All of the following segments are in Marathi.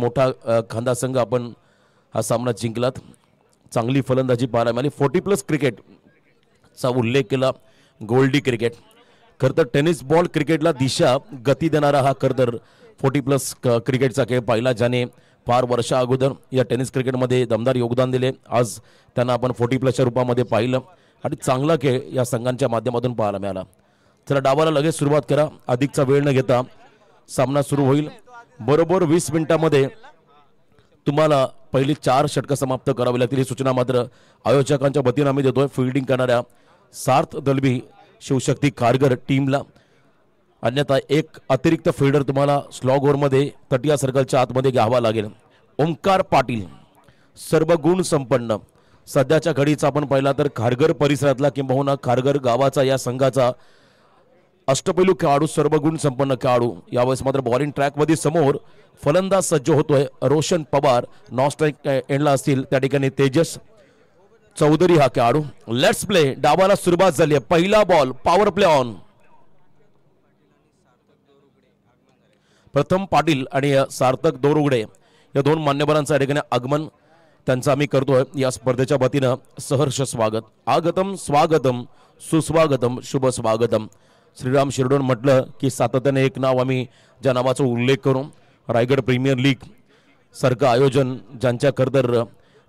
मोठा खांदा संघ आपण हा सामना जिंकलात। चांगली फलंदाजी पाहायला मिळाली। 40+ क्रिकेट चा उल्लेख केला, गोल्डी क्रिकेट। खरं तर टेनिस बॉल क्रिकेटला दिशा गती देणारा हा खरं तर 40+ क्रिकेटचा खेळ पाहिला, ज्याने फार वर्षा अगोदर या टेनिस क्रिकेटमध्ये दमदार योगदान दिले। आज त्यांना आपण 40+च्या रूपामध्ये पाहिलं आणि चांगला खेळ या संघांच्या माध्यमातून पाहायला मिळाला। चला डावाला लगेच सुरुवात करा, अधिकचा वेळ न घेता सामना सुरू होईल। बरोबर 20 मिनिटांमध्ये तुम्हाला पहिली 4 षटकं समाप्त करावी लागतील ही सूचना मात्र आयोजकांच्या वतीने आम्ही देतोय। फिल्डिंग करणाऱ्या सार्थ दलबी शिवशक्ती कारगर टीमला, अन्यथा एक अतिरिक्त फिल्डर तुम्हाला स्लॉग ओव्हरमध्ये तटिया सर्कलच्या आतमध्ये घ्यावा लागेल। ओमकार पाटील सर्व गुण संपन्न, सध्याच्या घडीचा आपण पाहिला तर खारघर परिसरातला किंबहुना खारघर गावाचा या संघाचा अष्टपैलू खेळाडू, सर्व गुण संपन्न खेळाडू। यावेळेस मात्र बॉलिंग ट्रॅकमध्ये समोर फलंदाज सज्ज होतोय रोशन पवार, नॉन स्ट्राईक एंडला असतील त्या ठिकाणी तेजस चौधरी हा खेळाडू। लेट्स प्ले, डावाला सुरुवात झाली आहे। पहिला बॉल, पॉवर प्ले ऑन। प्रथम पाटील आणि सार्थक दोरुगडे या दोन मान्यवरांचं या ठिकाणी आगमन त्यांचं आम्ही करतोय या स्पर्धेच्या वतीनं। सहर्ष स्वागत, आगतम स्वागतम सुस्वागतम शुभ स्वागतम। श्रीराम शिरडोन म्हटलं की सातत्याने एक नाव आम्ही ज्या नावाचा उल्लेख करू, रायगड प्रीमियर लीग सारखं आयोजन ज्यांच्या खरतर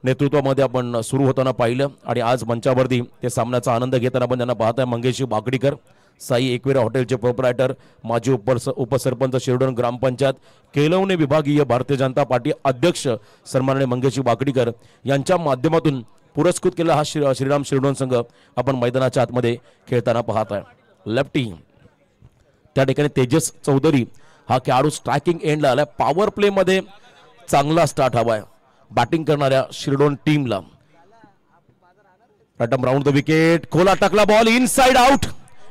नेतृत्वामध्ये आपण सुरू होताना पाहिलं आणि आज मंचावरती ते सामन्याचा आनंद घेताना आपण त्यांना पाहताय। मंगेशी बाकडीकर, साई एकविरा हॉटेलचे प्रोप्रायटर, माजी उपसरपंच शिरडोन ग्रामपंचायत, केलवणे विभागीय भारतीय जनता पार्टी अध्यक्ष सन्माननीय मंगेशी बाकडीकर यांच्या माध्यमातून पुरस्कृत केला हा श्रीराम शिरडोन संघ आपण मैदानाच्या आतमध्ये खेळताना पाहत आहे। लेफ्टी त्या ठिकाणी तेजस चौधरी हा खेळाडू स्ट्रायकिंग एंडला आलाय। पॉवर प्ले मध्ये चांगला स्टार्ट हवाय बॅटिंग करणाऱ्या शिरडोन टीमला। रॅटम राऊंड द विकेट, खोला टाकला बॉल, इनसाइड आउट।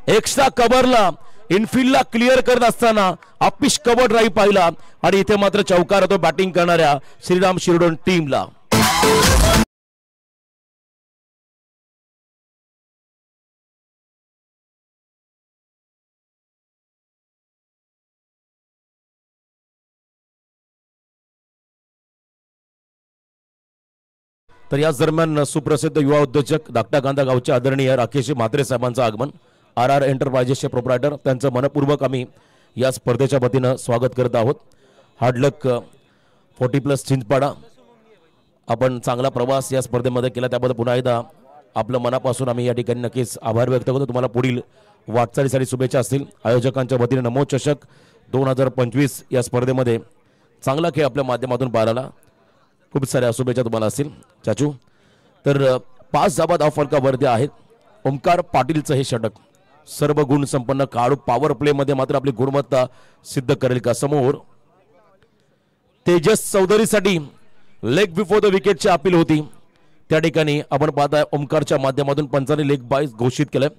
एक्स्ट्रा कव्हरला इनफिल्डला क्लिअर करत असताना अपिश कव्हर ड्राईव्ह पाहिला आणि इथे मात्र चौकार होतो बॅटिंग करणाऱ्या श्रीराम शिरडोन टीमला। तर याच दरम्यान सुप्रसिद्ध युवा उद्योजक धाकटा कांदा गावचे आदरणीय राकेश म्हात्रे साहेबांचं आगमन, RR एंटरप्राइजेसचे प्रोप्रायटर, त्यांचं मनपूर्वक आम्ही या स्पर्धेच्या वतीनं स्वागत करत आहोत। हार्डलक 40+ चिंचपाडा, आपण चांगला प्रवास या स्पर्धेमध्ये केला त्याबद्दल पुन्हा एकदा आपलं मनापासून आम्ही या ठिकाणी नक्कीच आभार व्यक्त करतो। तुम्हाला पुढील वाटचालीसाठी शुभेच्छा असतील। आयोजकांच्या वतीने नमो चषक 2025 या स्पर्धेमध्ये चांगला खेळ आपल्या माध्यमातून पाहायला खूप साऱ्या शुभेच्छा तुम्हाला असतील चाचू। तर 5 धावा धावफलकावरती आहेत। ओमकार पाटीलचं हे षटक, सर्व गुण संपन्न खेळाडू, पॉवर प्ले मध्ये मात्र आपली गुणवत्ता सिद्ध करेल का? समोर तेजस चौधरीसाठी लेग बिफोर द विकेटची अपील होती, त्या ठिकाणी आपण पाहताय ओमकारच्या माध्यमातून पंचांनी लेग बाय घोषित केलंय।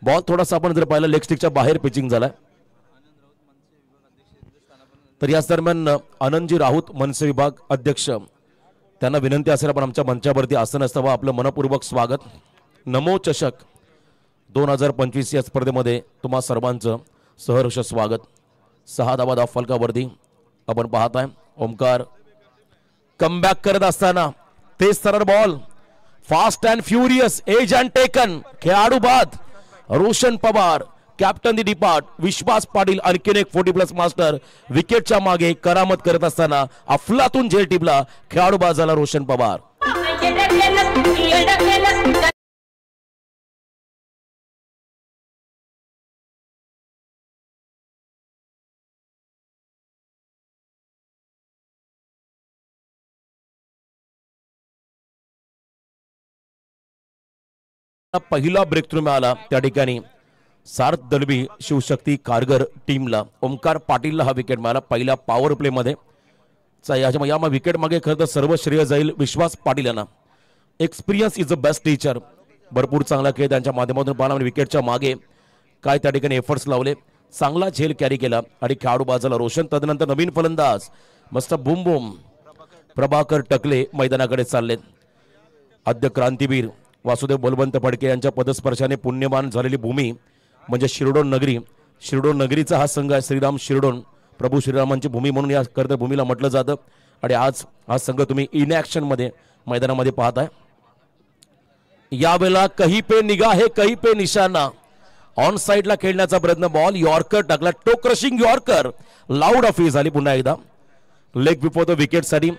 बॉल थोडासा आपण जर पाहिलं लेग स्टिकच्या बाहेर पिचिंग झालाय। तर याच दरम्यान आनंदजी राऊत मनसे विभाग अध्यक्ष, त्यांना विनंती असेल आपण आमच्या मंचावरती आसन असतावा आपलं मनपूर्वक स्वागत। नमो चषक 2025 या स्पर्धेमध्ये तुम्हा सर्वांचं सहर्ष स्वागत। 6 धावा धावफलकावरती आपण पाहताय ओमकार कमबॅक करत असताना तेज सरळ ball, fast and furious, edge and taken, खेळाडू बाद Roshan Pawar, captain the depart Vishwas Patil, आणखीन एक 40+ मास्टर विकेटच्या मागे करामत करत असताना अफलातून झेल टिपला, खेळाडू बाद झाला रोशन पवार। पहिला ब्रेक थ्रू मिळाला त्या ठिकाणी सार्थ दलबी शिवशक्ती कारगर टीमला। ओमकार पाटीलला हा विकेट मिळाला पहिल्या पॉवर प्ले मध्ये। या विकेट मागे खरं तर सर्व श्रेय जाईल विश्वास पाटील यांना। Experience is the best teacher, भरपूर चांगला खेळ त्यांच्या माध्यमातून पाहिला। विकेटच्या मागे काय त्या ठिकाणी एफर्ट्स लावले, चांगला झेल कॅरी केला आणि खेळाडू बाजूला रोशन। तदनंतर नवीन फलंदाज मस्त बूम बूम प्रभाकर टकले मैदानाकडे चाललेत। आद्य क्रांतीवीर वासुदेव बलवंत फडके यांच्या पदस्पर्शाने पुण्यमान झालेली भूमी म्हणजे शिरडोन नगरी। शिरडोन नगरीचा हा संघ आहे श्रीराम शिरडोन, प्रभू श्रीरामांची भूमी म्हणून या कर्तभूमीला म्हटलं जातं। आणि आज हा संघ तुम्ही इन ॲक्शन मध्ये मैदानामध्ये पाहताय। यावेळेला कहीं पे निगाह है कहीं पे निशाना, ऑन साइडला खेळण्याचा प्रयत्न, बॉल यॉर्कर टाकला, टो क्रशिंग यॉर्कर, लाऊड ऑफी झाली पुन्हा एकदा लेग बिफोर द विकेट साठी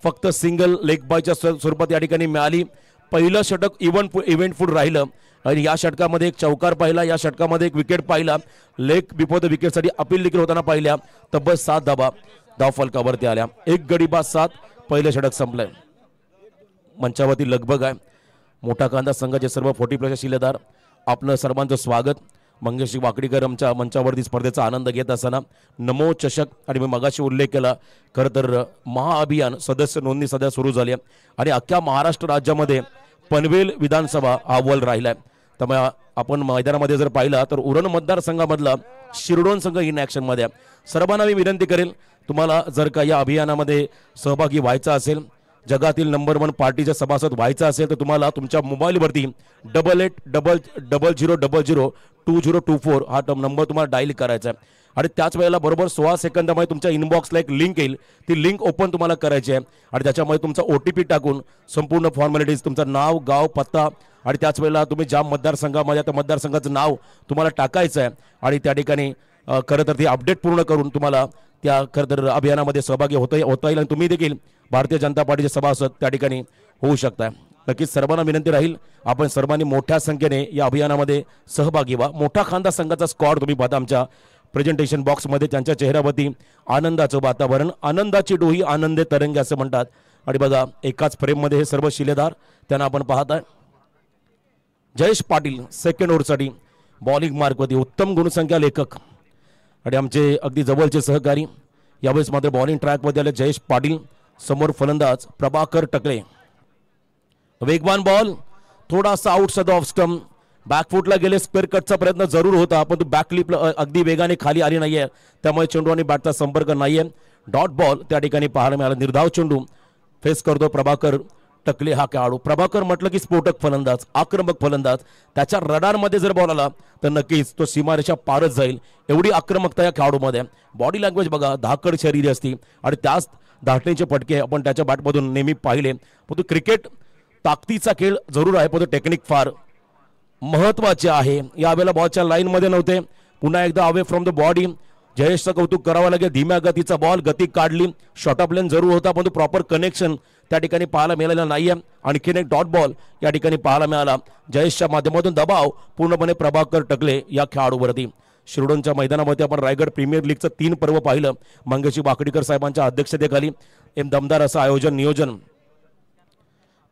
फक्त सिंगल लेग बायच्या स्वरूपात या ठिकाणी मिळाली। पहिलं षटक इव्हेंटफुल राहिलं आणि या षटकामध्ये एक चौकार पाहिला, या षटकामध्ये एक विकेट पाहिला, लेग बिफोर द विकेट साठी अपील देखील होताना पाहिल्या। तब्बल 7 धाबा धाव फलकावरती आल्या, एक गडी बाद 7, पहिलं षटक संपलंय। मंचावरती लगबग आहे, मोठा कांदा संघाचे सर्व 40+ शिलेदार आपलं सर्वांचं स्वागत। मंगेश वाकडीकर आमच्या मंचावरती स्पर्धेचा आनंद घेत असताना नमो चषक आणि मी मगाशी उल्लेख केला, खरं तर महाअभियान सदस्य नोंदणी सध्या सुरू झाली आहे आणि अख्ख्या महाराष्ट्र राज्यामध्ये पनवेल विधानसभा अव्वल राहिलाय। त्यामुळे आपण मैदानामध्ये जर पाहिला तर उरण मतदारसंघामधला शिरडोन संघ इन ॲक्शन मध्ये। सर्वांना मी विनंती करेल, तुम्हाला जर का या अभियानामध्ये सहभागी व्हायचा असेल, जगातील नंबर 1 पार्टीचा सभासद व्हायचा असेल तर तुम्हाला तुमच्या मोबाईलवरती 8800002024 हा नंबर तुम्हाला डायल करायचा आहे आणि त्याच वेळेला बरोबर 16 सेकंदामध्ये तुमच्या इनबॉक्सला एक लिंक येईल, ती लिंक ओपन तुम्हाला करायची आहे आणि त्याच्यामध्ये तुमचा OTP टाकून संपूर्ण फॉर्मॅलिटीज, तुमचं नाव, गाव, पत्ता आणि त्याच वेळेला तुम्ही ज्या मतदारसंघामध्ये त्या मतदारसंघाचं नाव तुम्हाला टाकायचं आहे आणि त्या ठिकाणी खरं तर ती अपडेट पूर्ण करून तुम्हाला त्या खरं तर अभियानामध्ये सहभागी होता येईल आणि तुम्ही देखील भारतीय जनता पार्टीचे सभासद त्या ठिकाणी होऊ शकता। नक्कीच सर्वांना विनंती राहील, आपण सर्वांनी मोठ्या संख्येने या अभियानामध्ये सहभागी व्हा। मोठा खांदा संघाचा स्क्वॉड तुम्ही पाहता आमच्या प्रेझेंटेशन बॉक्समध्ये, त्यांच्या चेहऱ्यावरती आनंदाचं वातावरण, आनंदाची डोही आनंदे तरंगे असं म्हणतात आणि बघा एकाच फ्रेममध्ये हे सर्व शिलेदार त्यांना आपण पाहताय। जयेश पाटील सेकंड ओव्हरसाठी बॉलिंग मार्कवरती उत्तम गुणसंख्या लेखक आणि आमचे अगदी जवळचे सहकारी यावेळेस मात्र बॉलिंग ट्रॅकमध्ये आले जयेश पाटील, समोर फलंदाज प्रभाकर टकले। वेगवान बॉल थोडासा आउटसाइड ऑफ स्टंप, बॅकफुटला गेले, स्क्वेअर कटचा प्रयत्न जरूर होता पण तो बॅकलिप अगदी वेगाने खाली आली नाहीये, त्यामुळे चेंडू आणि बॅटचा संपर्क नाहीये। डॉट बॉल त्या ठिकाणी पाहायला मिळाला, निर्धाव चेंडू फेस करतो प्रभाकर टकले हा खेळाडू। प्रभाकर म्हटलं की स्फोटक फलंदाज, आक्रमक फलंदाज, त्याच्या रडारमध्ये जर बॉल आला तर नक्कीच तो सीमारेषा पारच जाईल, एवढी आक्रमकता या खेळाडूमध्ये। बॉडी लँग्वेज बघा, धाकड शरीर असते आणि त्याच धाटणीचे फटके आपण त्याच्या बॅटमधून नेहमी पाहिले। पण तो क्रिकेट ताकदीचा खेळ जरूर आहे, पण तो टेक्निक फार महत्वाचे आहे। यावेळेला बॉलच्या लाईनमध्ये नव्हते, पुन्हा एकदा अवे फ्रॉम द बॉडी, जयेशचं कौतुक करावं लागेल, धीम्या गतीचा बॉल, गती काढली, शॉर्ट ऑफ लेन जरूर होता पण तो प्रॉपर कनेक्शन त्या ठिकाणी पाहायला मिळालेला नाहीये। आणखीन एक डॉट बॉल या ठिकाणी पाहायला मिळाला, जयेशच्या माध्यमातून दबाव पूर्णपणे प्रभाकर टकले या खेळाडूवरती। शिरडोनच्या मैदानामध्ये आपण रायगड प्रीमियर लीगचं 3 पर्व पाहिलं, मंगेशी वाकडीकर साहेबांच्या अध्यक्षतेखाली दमदार असं आयोजन नियोजन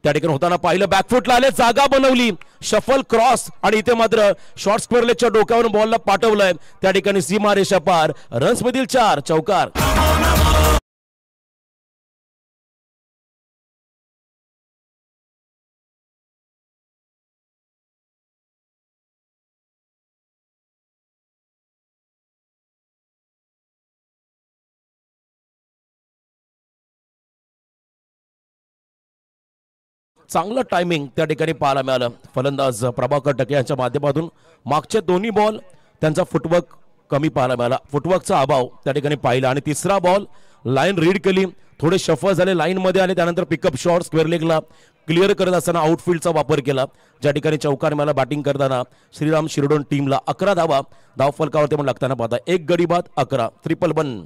त्या ठिकाणी होताना पाहिलं। बॅकफुटला आले, जागा बनवली, शफल क्रॉस आणि इथे मात्र शॉर्ट स्क्वेअर लेगच्या डोक्यावरून बॉलला पाठवलंय, त्या ठिकाणी सीमारेषा पार, रन्स मधील 4 चौकार। चांगलं टायमिंग त्या ठिकाणी पाहायला मिळालं फलंदाज प्रभाकर टके यांच्या माध्यमातून। मागचे दोन्ही बॉल त्यांचा फुटवर्क कमी पाहायला मिळाला, फुटवर्कचा अभाव त्या ठिकाणी पाहिला आणि तिसरा बॉल लाईन रीड केली, थोडे शफल झाले, लाईन मध्ये आले, त्यानंतर पिकअप शॉट स्क्वेअर लेगला क्लिअर करत असताना आउटफील्डचा वापर केला, ज्या ठिकाणी चौकार मिळाला। बॅटिंग करताना श्रीराम शिरडोन टीमला 11 धावा धाव फलकावरती पण लागताना पाहता, एक गडी बाद 11, 3-1।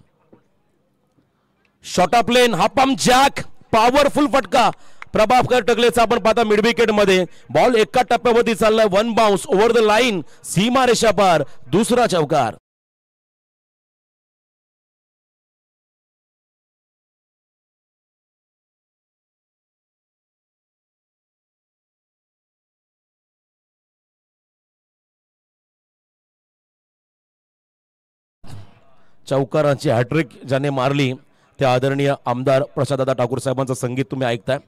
शॉर्ट ऑफ लेन, हा पंप जॅक, पॉवरफुल फटका प्रभाकर टकलेचा आपण पाहता मिड विकेट मध्ये, बॉल एका टप्प्यावरती चाललाय, 1 बाउन्स ओव्हर द लाईन, सीमारेषा पार, दुसरा चौकार। चौकारांची हॅट्रिक ज्याने मारली ते आदरणीय आमदार प्रसाददादा ठाकूर साहेबांचं संगीत तुम्ही ऐकताय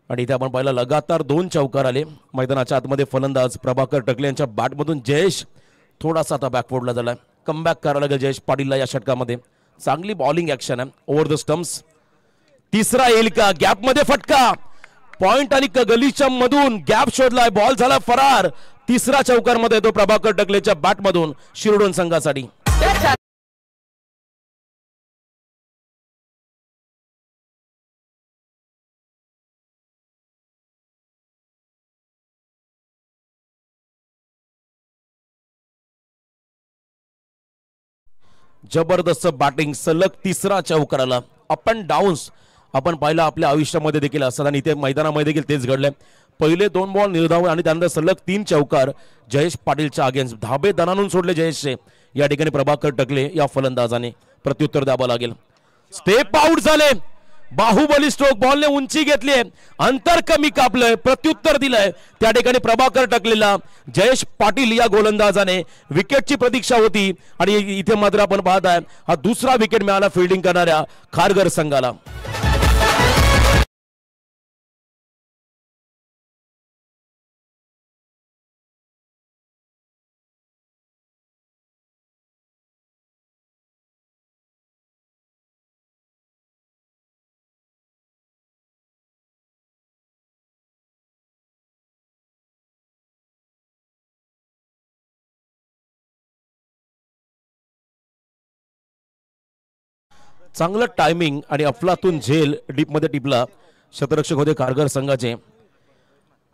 आणि इथे आपण पाहिलं लगातार 2 चौकार आले। मैदानाच्या आतमध्ये फलंदाज प्रभाकर टकले यांच्या बॅटमधून जयेश थोडासा आता बॅकफोर्डला झालाय, कमबॅक करायला लागेल जयेश पाटीलला या षटकामध्ये। चांगली बॉलिंग ऍक्शन आहे ओव्हर द स्टंप्स, तिसरा येईल का, गॅप मध्ये फटका, पॉइंट आणि गलीच्या मधून गॅप शोधलाय, बॉल झाला फरार, तिसरा चौकार मध्ये तो प्रभाकर टकलेच्या बॅटमधून शिरडोन संघासाठी। जबरदस्त बॅटिंग, सलग तिसरा चौकार आला. अप अँड डाऊन्स आपण पाहिलं आपल्या आयुष्यामध्ये देखील असतात आणि इथे मैदानामध्ये देखील तेच घडलंय. पहिले 2 बॉल निर्धाव आणि त्यानंतर सलग 3 चौकार जयेश पाटीलच्या अगेन्स्ट. धाबे दणानून सोडले जयेशचे. या ठिकाणी प्रभाकर टकले या फलंदाजाने प्रत्युत्तर द्यावं लागेल. स्टेप आउट झाले. बाहुबली स्ट्रोक, बॉलने उंची घेतली, अंतर कमी कापलंय, प्रत्युत्तर दिलंय. त्या ठिकाणी प्रभाकर टकलेला जयेश पाटील या गोलंदाजाने विकेटची प्रतीक्षा होती आणि इथे मात्र आपण पाहताय हा दुसरा विकेट मिळाला फिल्डिंग करणाऱ्या खारघर संघाला. चांगलं टायमिंग आणि अफलातून झेल डीप मध्ये टिपला. शतरक्षक होते खारघर संघाचे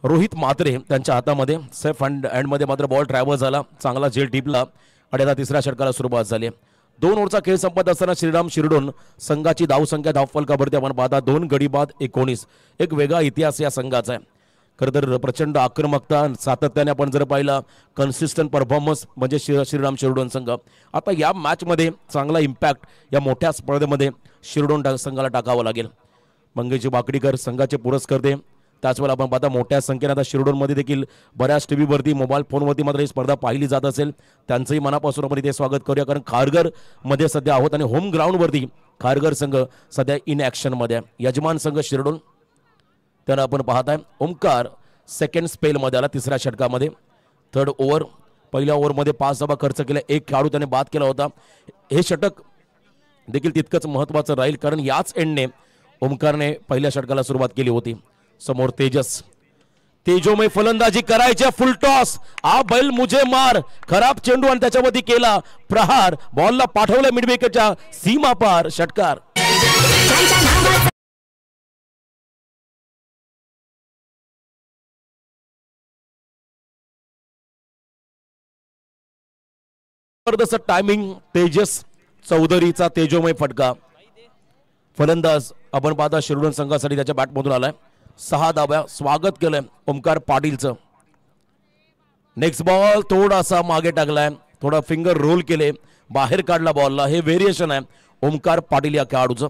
रोहित म्हात्रे, त्यांच्या हातामध्ये सेफ हँड मध्ये मात्र बॉल ट्रॅव्हल झाला. चांगला झेल टिपला आणि आता तिसऱ्या षटकाला सुरुवात झाली. 2 ओव्हरचा खेळ संपत असताना श्रीराम शिरडोन संघाची धावसंख्या धावफलकावरती आपण पाहता 2 गडी बाद 19. एक वेगळा इतिहास या संघाचा आहे. खरं तर प्रचंड आक्रमकता सातत्याने आपण जर पाहिला कन्सिस्टंट परफॉर्मन्स म्हणजे श्रीराम शिरडोन संघ. आता या मॅचमध्ये चांगला इम्पॅक्ट या मोठ्या स्पर्धेमध्ये शिरडोन संघाला टाकावं लागेल. मंगेश बाकडीकर संघाचे पुरस्कर्ते. त्याचवेळेला आपण पाहता मोठ्या संख्येने आता शिरडोनमध्ये देखील बऱ्याच टीव्हीवरती मोबाईल फोनवरती मात्र ही स्पर्धा पाहिली जात असेल. त्यांचंही मनापासून आपण इथे स्वागत करूया, कारण खारघरमध्ये सध्या आहोत आणि होम ग्राउंडवरती खारघर संघ सध्या इन ॲक्शनमध्ये आहे. यजमान संघ शिरडोन. त्यानं आपण पाहताय ओमकार सेकंड स्पेलमध्ये आला तिसऱ्या षटकामध्ये. 3rd ओव्हर, पहिल्या ओव्हरमध्ये 5 धावा खर्च केला, 1 खेळाडू त्याने बाद केला होता. हे षटक देखील तितकंच महत्त्वाचं राहील, कारण याच एंडने ओमकारने पहिल्या षटकाला सुरुवात केली होती. समोर तेजस, तेजोमय फलंदाजी करायच्या, फुल टॉस, आ बैल मुझे मार, खराब चेंडू आणि त्याच्यावरती केला प्रहार, बॉलला पाठवलं मिड विकेटच्या सीमा पार, षटकार. जबरदस्त टायमिंग, तेजस चौधरीचा तेजोमय फटका. फलंदाज आपण पाहता शिरडोन संघासाठी त्याच्या बॅटमधून आलाय. 6 धाब्या. स्वागत केलंय ओमकार पाटीलचं. नेक्स्ट बॉल थोडासा मागे टाकलाय, थोडा फिंगर रोल केले, बाहेर काढला बॉलला. हे व्हेरिएशन आहे ओमकार पाटील या खेळाडूचं.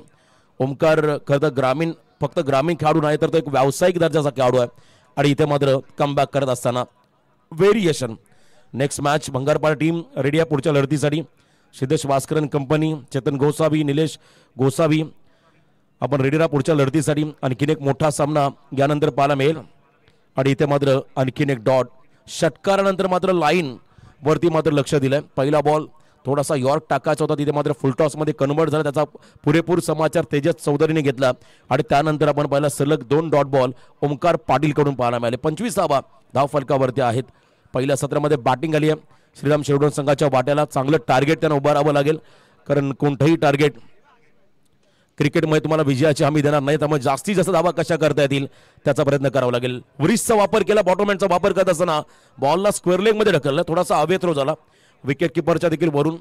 ओमकार खरं तर फक्त ग्रामीण खेळाडू नाही तर तो एक व्यावसायिक दर्जाचा खेळाडू आहे आणि इथे मात्र कमबॅक करत असताना variation. Next match Bhangarpada team ready आहे पुढच्या लढतीसाठी. सिद्धेश वास्करन कंपनी, चेतन गोसावी, निलेश गोसावी आपण रेडी राहा पुढच्या लढतीसाठी. आणखीन एक मोठा सामना यानंतर पाहायला मिळेल आणि इथे मात्र आणखीन एक डॉट. षटकारानंतर मात्र लाईन वरती मात्र लक्ष दिलंय. पहिला बॉल थोडासा यॉर्क टाकायचा होता, तिथे मात्र फुलटॉसमध्ये कन्वर्ट झाला. त्याचा पुरेपूर समाचार तेजस चौधरीने घेतला आणि त्यानंतर आपण पाहिला सलग 2 डॉट बॉल ओमकार पाटीलकडून पाहायला मिळाले. 25 धावा धाव फलकावरती आहेत. पहिल्या सत्रामध्ये बॅटिंग आली आहे श्रीराम शिरडोन संघाच्या वाट्याला. चांगलं टार्गेट त्यांना उभं राहावं लागेल, कारण कोणतंही टार्गेट क्रिकेटमध्ये तुम्हाला विजयाची हमी देणार नाही. त्यामुळे जास्तीत जास्त धावा कशा करता येतील त्याचा प्रयत्न करावा लागेल. व्रिस्टचा वापर केला, बॉटम हँडचा वापर करत असताना बॉलला स्क्वेअर लेगमध्ये ढकलला, थोडासा अवे थ्रो झाला. विकेट किपरच्या देखील वरून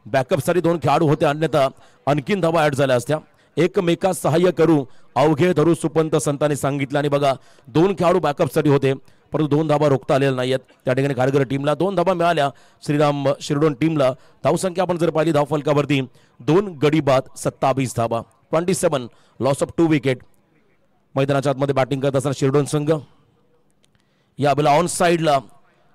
बॅकअपसाठी 2 खेळाडू होते, अन्यथा आणखीन धावा ऍड झाल्या असत्या. एकमेकास सहाय्य करू अवघे धरू सुपंत संतांनी सांगितलं आणि बघा 2 खेळाडू बॅकअपसाठी होते, परंतु 2 धावा रोखता आलेल्या नाहीत. त्या ठिकाणी खारघर टीमला 2 धावा मिळाल्या. श्रीराम शिरडोन टीमला धावसंख्या आपण जर पाहिली धाव फलकावरती 2 गडी बाद 27 धावा. 27 लॉस ऑफ 2 विकेट. मैदानाच्या आतमध्ये बॅटिंग करत असताना शिरडोन संघ या बेला ऑन साइडला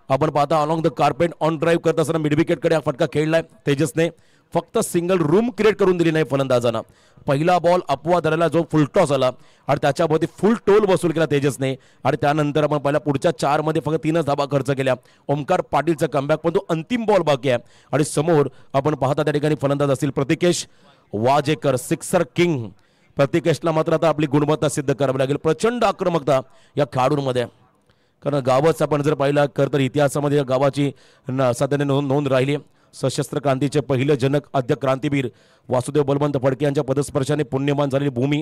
आपण पाहता along the carpet on drive करत असताना मिड विकेटकडे हा फटका खेळलाय तेजसने. फक्त सिंगल रूम क्रिएट करून दिली नाही फलंदाजांना. पहिला बॉल अपवाद धरायला जो फुल टॉस आला आणि त्याच्यामध्ये फुल टोल वसूल केला तेजसने आणि त्यानंतर आपण पहिल्या पुढच्या 4 मध्ये फक्त 3च धावा खर्च केल्या. ओमकार पाटीलचा कमबॅक, पण तो अंतिम बॉल बाकी आहे आणि समोर आपण पाहता त्या ठिकाणी फलंदाज असतील प्रतीकेश वाजेकर, सिक्सर किंग. प्रतीकेशला मात्र आता आपली गुणवत्ता सिद्ध करावी लागेल. प्रचंड आक्रमकता या खेळाडूंमध्ये, कारण गावच आपण जर पाहिला खरं तर इतिहासामध्ये गावाची साधारण नोंद राहिली. सशस्त्र क्रांतीचे पहिले जनक आद्य क्रांतीवीर वासुदेव बलवंत फडके यांच्या पदस्पर्शाने पुण्यमान झालेली भूमी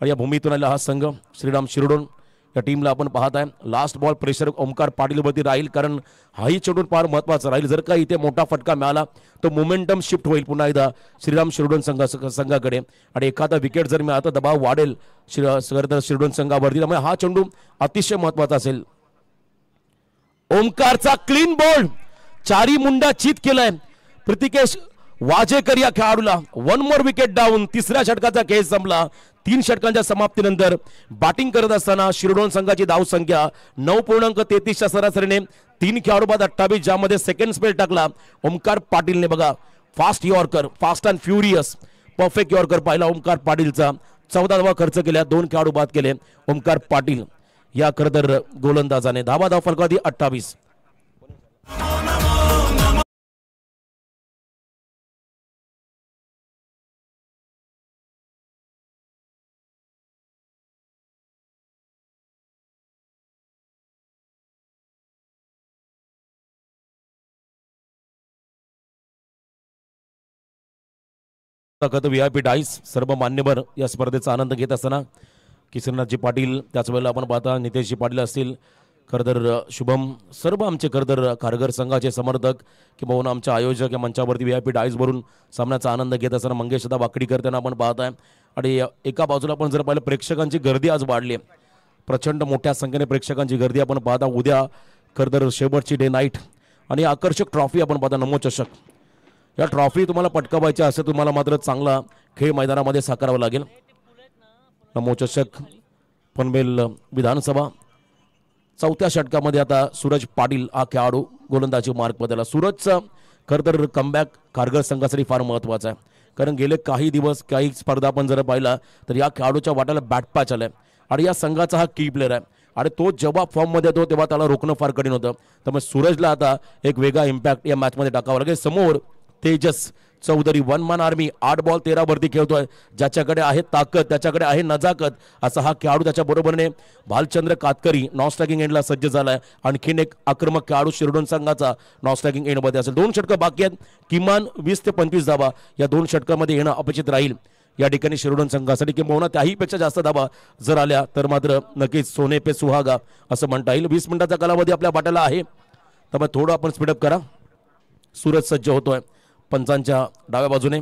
आणि या भूमीतून आलेला हा संघ श्रीराम शिरडोन. या टीमला आपण पाहत आहे. लास्ट बॉल प्रेशर ओमकार पाटीलवरती राहील, कारण हाही चेंडू फार महत्त्वाचा राहील. जर का इथे मोठा फटका मिळाला तर मोमेंटम शिफ्ट होईल पुन्हा एकदा श्रीराम शिरोडोन संघाकडे, आणि एखादा विकेट जर मिळाला तर दबाव वाढेल शिरोडोन संघावरती. त्यामुळे हा चेंडू अतिशय महत्त्वाचा असेल. ओमकारचा क्लीन बॉल, चारी मुंडा चित केलाय प्रतीकेश वाजेकर या खेळाडूला. One more wicket down. तिसऱ्या षटकाचा खेळ संपला. 3 षटकांच्या समाप्तीनंतर बॅटिंग करत असताना शिरोडोन संघाची धावसंख्या 9.33च्या सरासरीने 3 खेळाडू बाद 28, ज्यामध्ये सेकंड स्पेल टाकला ओमकार पाटीलने. बघा, fast yorker, fast and furious perfect yorker पाहिला ओमकार पाटीलचा. 14 धावा खर्च केल्या, 2 खेळाडू बाद केले ओमकार पाटील या खरं तर गोलंदाजाने. धावा फलकावधी 28. VIP डाईस सर्व मान्यवर या स्पर्धेचा आनंद घेत असताना किशनराजजी पाटील, त्याच वेळेला आपण पाहता नितेशजी पाटील असतील, खरंतर शुभम, सर्व आमचे खरंतर कारगर संघाचे समर्थक किंवा आमच्या आयोजक या मंचावरती VIP डाईस भरून सामन्याचा आनंद घेत असताना मंगेशदा वाकडी त्यांना आपण पाहत आहे. आणि एका बाजूला आपण जर पाहिलं प्रेक्षकांची गर्दी आज वाढली आहे, प्रचंड मोठ्या संख्येने प्रेक्षकांची गर्दी आपण पाहता. उद्या खरंतर शेवटची डे नाईट आणि आकर्षक ट्रॉफी आपण पाहता नमो चषक. या ट्रॉफी तुम्हाला पटकावायच्या असेल तुम्हाला मात्र चांगला खेळ मैदानामध्ये साकारावा लागेल. नमो चषक पनवेल विधानसभा 4थ्या षटकामध्ये आता सूरज पाटील हा खेळाडू गोलंदाजी मार्क बदलला. सूरजचा खरं तर कमबॅक कारगर संघासाठी फार महत्त्वाचा आहे, कारण गेले काही दिवस काही स्पर्धा आपण जर पाहिला तर या खेळाडूच्या वाट्याला बॅट पॅच आलाय आणि या संघाचा हा की प्लेअर आहे. आणि तो जेव्हा फॉर्ममध्ये येतो तेव्हा त्याला रोखणं फार कठीण होतं. त्यामुळे सूरजला आता एक वेगळा इम्पॅक्ट या मॅचमध्ये टाकावा लागेल. समोर Tejas Chaudhari, 1 man army, 8 ball 13 वरती खेळतोय. ज्याच्याकडे आहे ताकद, त्याच्याकडे आहे नजाकत, असा हा खेळाडू. त्याच्या बरोबरीने भालचंद्र कातकरी नॉन स्ट्रायकिंग एंडला सज्ज झालाय. आणखीन एक आक्रमक खेळाडू शिरोडोन संघाचा नॉन स्ट्रायकिंग एंडमध्ये असेल. 2 षटकं बाकी आहेत. किमान 20 ते 25 धावा या 2 षटकामध्ये येणं अपेक्षित राहील या ठिकाणी शिरोडोन संघासाठी, किंवा त्याहीपेक्षा जास्त धावा जर आल्या तर मात्र नक्कीच सोने पे सुहागा असं म्हणता येईल. 20 मिनिटाचा कालावधी आपल्या वाट्याला आहे, त्यामुळे थोडं आपण स्पीडअप करा. सूरज सज्ज होतोय पंचांच्या डाव्या बाजूने.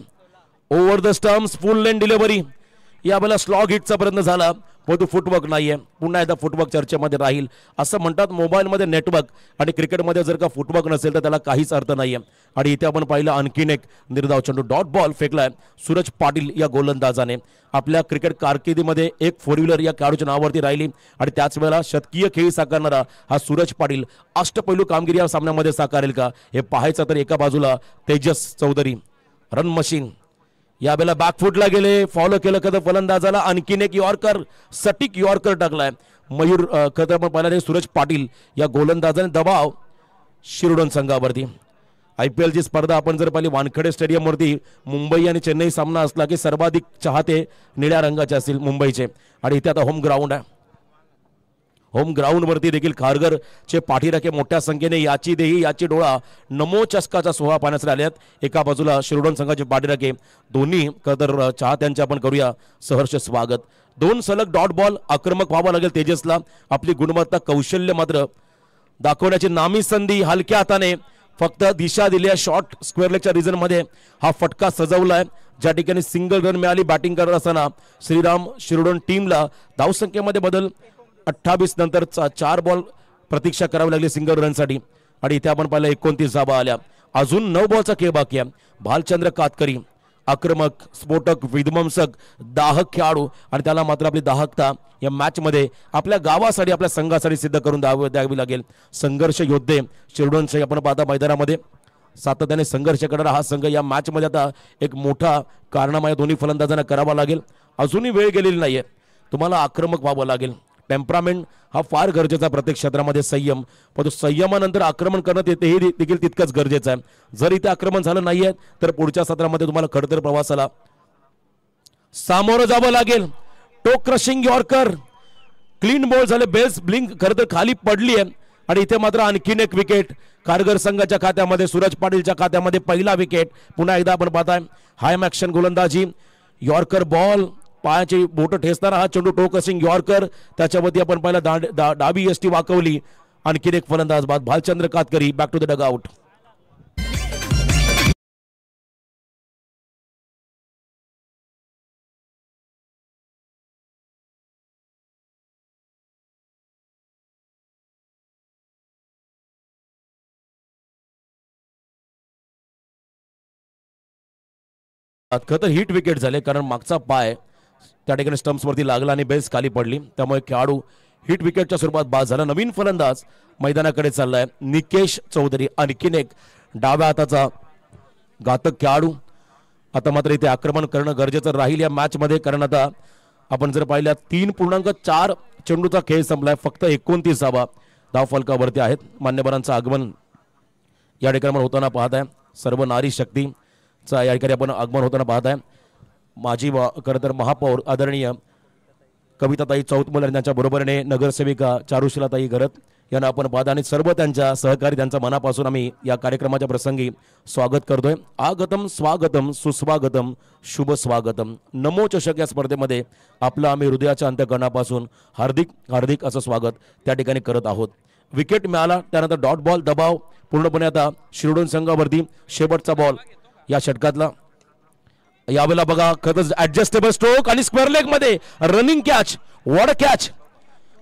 Over the stumps, full lane delivery. यावेळेला स्लॉग हिटचा प्रयत्न झाला, परंतु फुटवर्क नाहीये. पुन्हा एकदा फुटवर्क चर्चेमध्ये राहील. असं म्हणतात मोबाईलमध्ये नेटवर्क आणि क्रिकेटमध्ये जर का फुटवर्क नसेल तर त्याला काहीच अर्थ नाहीये. आणि इथे आपण पाहिलं आणखीन एक निर्धाव चेंडू, डॉट बॉल फेकलाय सूरज पाटील या गोलंदाजाने. आपल्या क्रिकेट कारकिर्दीमध्ये एक 4 व्हीलर या खेळाडूच्या नावावरती राहिली आणि त्याच वेळेला शतकीय खेळी साकारणारा हा सूरज पाटील अष्टपैलू कामगिरी या सामन्यामध्ये साकारेल का हे पाहायचं. तर एका बाजूला तेजस चौधरी रन मशीन, यावेळेला बॅकफुटला गेले, फॉलो केलं कदा फलंदाजाला. आणखीन एक यॉर्कर, सटीक यॉर्कर टाकलाय मयूर खतर. आपण पाहिला सूरज पाटील या गोलंदाजाने दबाव शिरोडोन संघावरती. IPL ची स्पर्धा आपण जर पाहिली वानखेडे स्टेडियमवरती मुंबई आणि चेन्नई सामना असला की सर्वाधिक चाहते निळ्या रंगाचे असतील मुंबईचे. आणि इथे आता होम ग्राउंड आहे. होम ग्राउंड वरती देखील खारघरचे पाठीराखे मोठ्या संख्येने याची देही याची डोळा नमो चषकाचा सोहळा पाहण्यासाठी आले आहेत. एका बाजूला शिरोडोन संघाचे पाठीराखे दोन्ही कदर चाहत्यांचे आपण करूया सहर्ष स्वागत. 2 सलग डॉट बॉल, आक्रमक व्हावं लागेल तेजसला. आपली गुणवत्ता कौशल्य मात्र दाखवण्याची नामी संधी. हलक्या हाताने फक्त दिशा दिली आहे. शॉर्ट स्क्वेअर लेगच्या रिजन मध्ये हा फटका सजवलाय, ज्या ठिकाणी सिंगल रन मिळाली बॅटिंग करत असताना श्रीराम शिरोडोन टीमला. धावसंख्येमध्ये बदल 28 नंतर 4 बॉल प्रतीक्षा करावी लागली सिंगल रनसाठी. आणि इथे आपण पाहिलं 29 धावा आल्या. अजून 9 बॉलचा खेळ बाकी आहे. भालचंद्र कातकरी आक्रमक, स्फोटक, विध्वंसक, दाहक खेळाडू आणि त्याला मात्र आपली दाहकता या मॅच मध्ये आपल्या गावासाठी आपल्या संघासाठी सिद्ध करून द्यावी लागेल. संघर्ष योद्धे शिरोडोनचे आपण पाहता मैदानामध्ये सातत्याने संघर्ष करणारा हा संघ या मॅच मध्ये आता एक मोठा कारनामा या दोन्ही फलंदाजांना करावा लागेल. अजूनही वेळ गेलेली नाहीये, तुम्हाला आक्रमक व्हावं लागेल. टेम्परामेंट हा फार गरजेचा प्रत्येक क्षेत्रामध्ये. संयम, पण संयमानंतर आक्रमण करणं तेही देखील तितकंच गरजेचं आहे. जर इथे आक्रमण झालं नाहीये तर पुढच्या सत्रामध्ये तुम्हाला खडतर प्रवासाला सामोरं जावं लागेल. टोक क्रशिंग यॉर्कर, क्लीन बॉल झाले, बेल्स ब्लिंक खरं तर खाली पडली आहे. आणि इथे मात्र आणखीन एक विकेट कारगर संघाच्या खात्यामध्ये, सूरज पाटीलच्या खात्यामध्ये पहिला विकेट. पुन्हा एकदा आपण पाहताय हाय ॲक्शन गोलंदाजी, यॉर्कर बॉल पायाची बोट ठेचताना हा चेंडू टो क्रशिंग यॉर्कर, त्याच्यावरती आपण पाहिला डाबी यष्टी वाकवली. आणखीन एक फलंदाज बाद Bhalchandra Katkari back to the dugout. खरं तर हिट विकेट झाले, कारण मागचा पाय त्या ठिकाणी स्टम्प्सवरती लागला आणि बेस खाली पडली, त्यामुळे खेळाडू हिट विकेटच्या स्वरूपात बाद झाला. नवीन फलंदाज मैदानाकडे चाललाय निकेश चौधरी, आणखीन एक डाव्या हाताचा घातक खेळाडू. आता मात्र इथे आक्रमण करणं गरजेचं राहील या मॅच मध्ये, कारण आता आपण जर पाहिल्या 3.4 चेंडूचा खेळ संपलाय, फक्त 29 धाव फलकावरती आहेत. मान्यवरांचं आगमन या ठिकाणी होताना पाहत आहे, सर्व नारी शक्तीचा या ठिकाणी आपण आगमन होताना पाहत आहे. माजी खरं तर महापौर आदरणीय कविताताई चौतमल आणि त्यांच्या बरोबरीने नगरसेविका चारुशिलाताई घरत यांना आपण पाहत, आणि सर्व त्यांच्या सहकारी त्यांच्या मनापासून आम्ही या कार्यक्रमाच्या प्रसंगी स्वागत करतोय. आगतम स्वागतम सुस्वागतम शुभ स्वागतम. नमो चषक या स्पर्धेमध्ये आपलं आम्ही हृदयाच्या अंतःकरणापासून हार्दिक हार्दिक असं स्वागत त्या ठिकाणी करत आहोत. विकेट मिळाला, त्यानंतर डॉट बॉल दबाव पूर्णपणे आता शिरोडोन संघावरती. शेवटचा बॉल या षटकातला, यावेळेला बघा खरंच ऍडजस्टेबल स्ट्रोक आणि स्क्वेअर लेग मध्ये रनिंग कॅच, वॉड कॅच.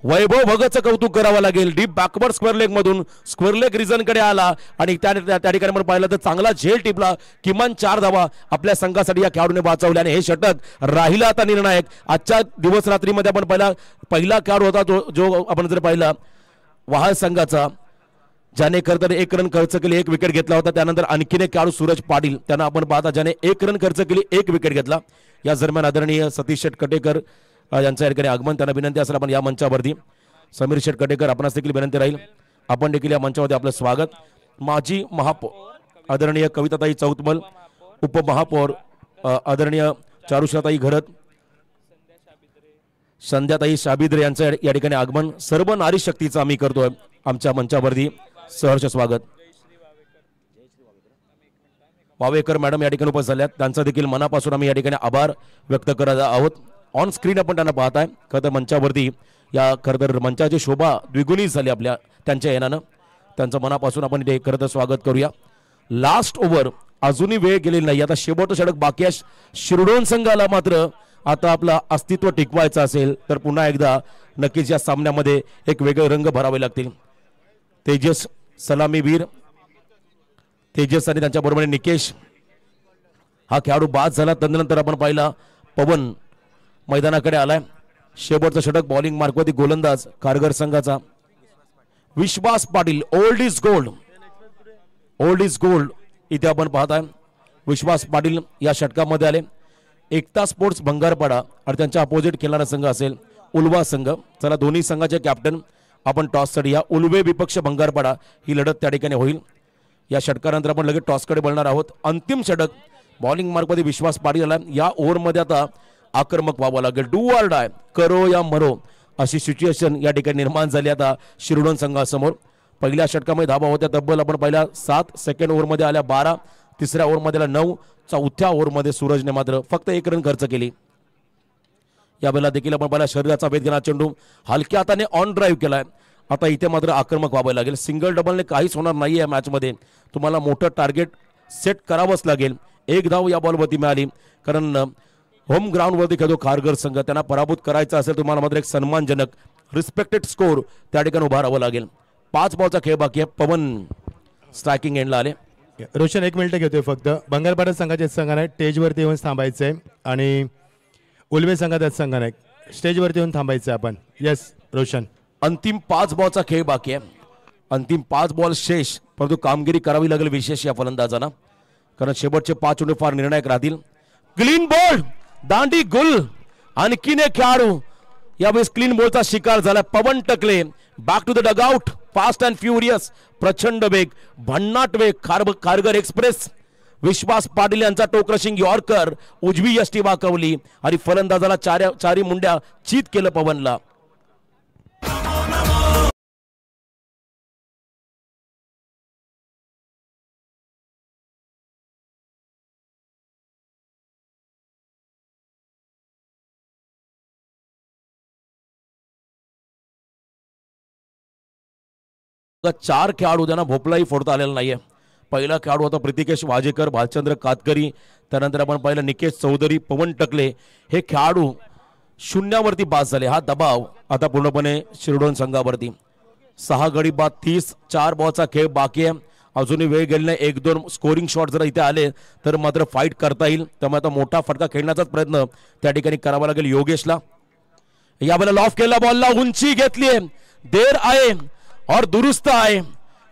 वैभव भगतचं कौतुक करावं लागेल. डीप बॅकवर्ड स्क्वेअर लेग मधून स्क्वेअर लेग रिझन कडे आला आणि त्या ठिकाणी आपण पाहिलं तर चांगला झेल टिपला. किमान 4 धावा आपल्या संघासाठी या खेळाडूने वाचवल्या आणि हे षटक राहिला आता निर्णायक. आजच्या दिवस रात्रीमध्ये आपण पहिला खेळाडू होता जो आपण जर पाहिला वहाल संघाचा, ज्याने खरं तर 1 रन खर्च केली, 1 विकेट घेतला होता. त्यानंतर आणखीन एक खेळाडू सूरज पाटील, त्यांना आपण पाहता ज्याने 1 रन खर्च केली, 1 विकेट घेतला. या दरम्यान आदरणीय सतीश शेठ कटेकर यांच्या ठिकाणी आगमन, त्यांना विनंती असेल आपण या मंचावरती. समीर शेठ कटेकर आपणास देखील विनंती राहील, आपण देखील या मंचावरती आपलं स्वागत. माजी महापौर आदरणीय कविताताई चौतमल, उपमहापौर आदरणीय चारुशिलाताई घरत, संध्याताई शाबिद्रे यांचं या ठिकाणी आगमन. सर्व नारी शक्तीचं आम्ही करतोय आमच्या मंचावरती सहर्ष स्वागत. वावेकर मॅडम या ठिकाणी उपस्थित झाल्यात, त्यांचा देखील मनापासून आम्ही या ठिकाणी आभार व्यक्त करत आहोत. ऑन स्क्रीन आपण त्यांना पाहताय. खरं तर मंचावरती या खरं तर मंचाची शोभा द्विगुणित झाली आपल्या त्यांच्या येण्यानं. त्यांचं मनापासून आपण इथे खरं तर स्वागत करूया. लास्ट ओव्हर अजूनही वेळ गेलेली नाही, आता शेवटचं षटक बाकी आहे. शिरडोन संघाला मात्र आता आपलं अस्तित्व टिकवायचं असेल तर पुन्हा एकदा नक्कीच या सामन्यामध्ये एक वेगळे रंग भरावे लागतील. तेजस सलामीवीर तेजस आणि त्यांच्या बरोबर निकेश हा खेळाडू बाद झाला. तदनंतर आपण पाहिला पवन मैदानाकडे आलाय. शेवटचं षटक बॉलिंग मार्कवरती गोलंदाज कारगर संघाचा Vishwas Patil. Old is gold, old is gold इथे आपण पाहताय. विश्वास पाटील या षटकामध्ये आले. एकता स्पोर्ट्स भंगारपाडा आणि त्यांच्या अपोजिट खेळणारा संघ असेल उल्वा संघ. चला दोन्ही संघाचे कॅप्टन आपण टॉससाठी या. उल्वे विपक्ष भंगारपाडा ही लढत त्या ठिकाणी होईल. या षटकानंतर आपण लगेच टॉसकडे बोलणार आहोत. अंतिम षटक बॉलिंग मार्कमध्ये विश्वास पाटील आला. या ओव्हरमध्ये आता आक्रमक व्हावं लागेल. डू ऑर डाय, करो या मरो अशी सिच्युएशन या ठिकाणी निर्माण झाली आता शिरडोन संघासमोर. पहिल्या षटकामध्ये धाबा होत्या तब्बल आपण पहिल्या 7, सेकंड ओव्हरमध्ये आल्या 12, तिसऱ्या ओव्हरमध्ये आल्या 9, चौथ्या ओव्हरमध्ये सूरजने मात्र फक्त 1 रन खर्च केली. यावेळेला देखील आपण पहिला शरीराचा वेध घेणार चेंडू हलक्या हाताने ऑन ड्राईव्ह केलाय. आता इथे मात्र आक्रमक व्हावं लागेल. सिंगल डबलने काहीच होणार नाही या मॅचमध्ये. तुम्हाला मोठं टार्गेट सेट करावंच लागेल. 1 धाव या बॉलवरती मिळाली, कारण होम ग्राउंडवरती खेळतो खारघर संघ. त्यांना पराभूत करायचा असेल तुम्हाला मात्र एक सन्मानजनक रिस्पेक्टेड स्कोर त्या ठिकाणी उभा राहावं लागेल. 5 बॉलचा खेळ बाकी आहे. पवन स्ट्रायकिंग एंडला आले. रोशन 1 मिनिट घेतोय फक्त. भंगारपाडा संघाच्या संघाने स्टेजवरती येऊन थांबायचंय आणि उल्वे संघाच्या संघाने स्टेजवरती येऊन थांबायचंय आपण. येस रोशन. अंतिम 5 बॉलचा खेळ बाकी आहे. अंतिम 5 बॉल शेष, परंतु कामगिरी करावी लागेल विशेष या फलंदाजांना, कारण शेवटचे 5 चेंडू फार निर्णायक राहतील. क्लीन बॉल, दांडी गुल. आणखीन एक खेळाडू यावेळेस क्लीन बॉलचा शिकार झाला. Pawan Takle back to the dugout. Fast and furious, प्रचंड वेग, भन्नाट वेग. खारघर एक्सप्रेस. विश्वास पाटील यांचा टो क्रशिंग यॉर्कर उजवी यष्टी वाकवली आणि फलंदाजाला चारी मुंड्या चित केलं पवनला. 4 खेळाडू त्यांना भोपलाही फोडता आलेला नाहीये. पहिला खेळाडू होता प्रितिकेश वाजेकर, भालचंद्र कातकरी, त्यानंतर आपण पाहिलं निकेश चौधरी, पवन टकले. हे खेळाडू शून्यावरती बाद झाले. हा दबाव आता पूर्णपणे शिरडोन संघावरती. 6 गडी बाद 30, 4 बॉलचा खेळ बाकी आहे. अजूनही वेळ गेली नाही. 1-2 स्कोरिंग शॉट जर इथे आले तर मात्र फाईट करता येईल. त्यामुळे आता मोठा फटका खेळण्याचाच प्रयत्न त्या ठिकाणी करावा लागेल योगेशला. यावेळेला लॉफ केला बॉलला उंची घेतली आहे, देर आहे और दुरुस्त आहे.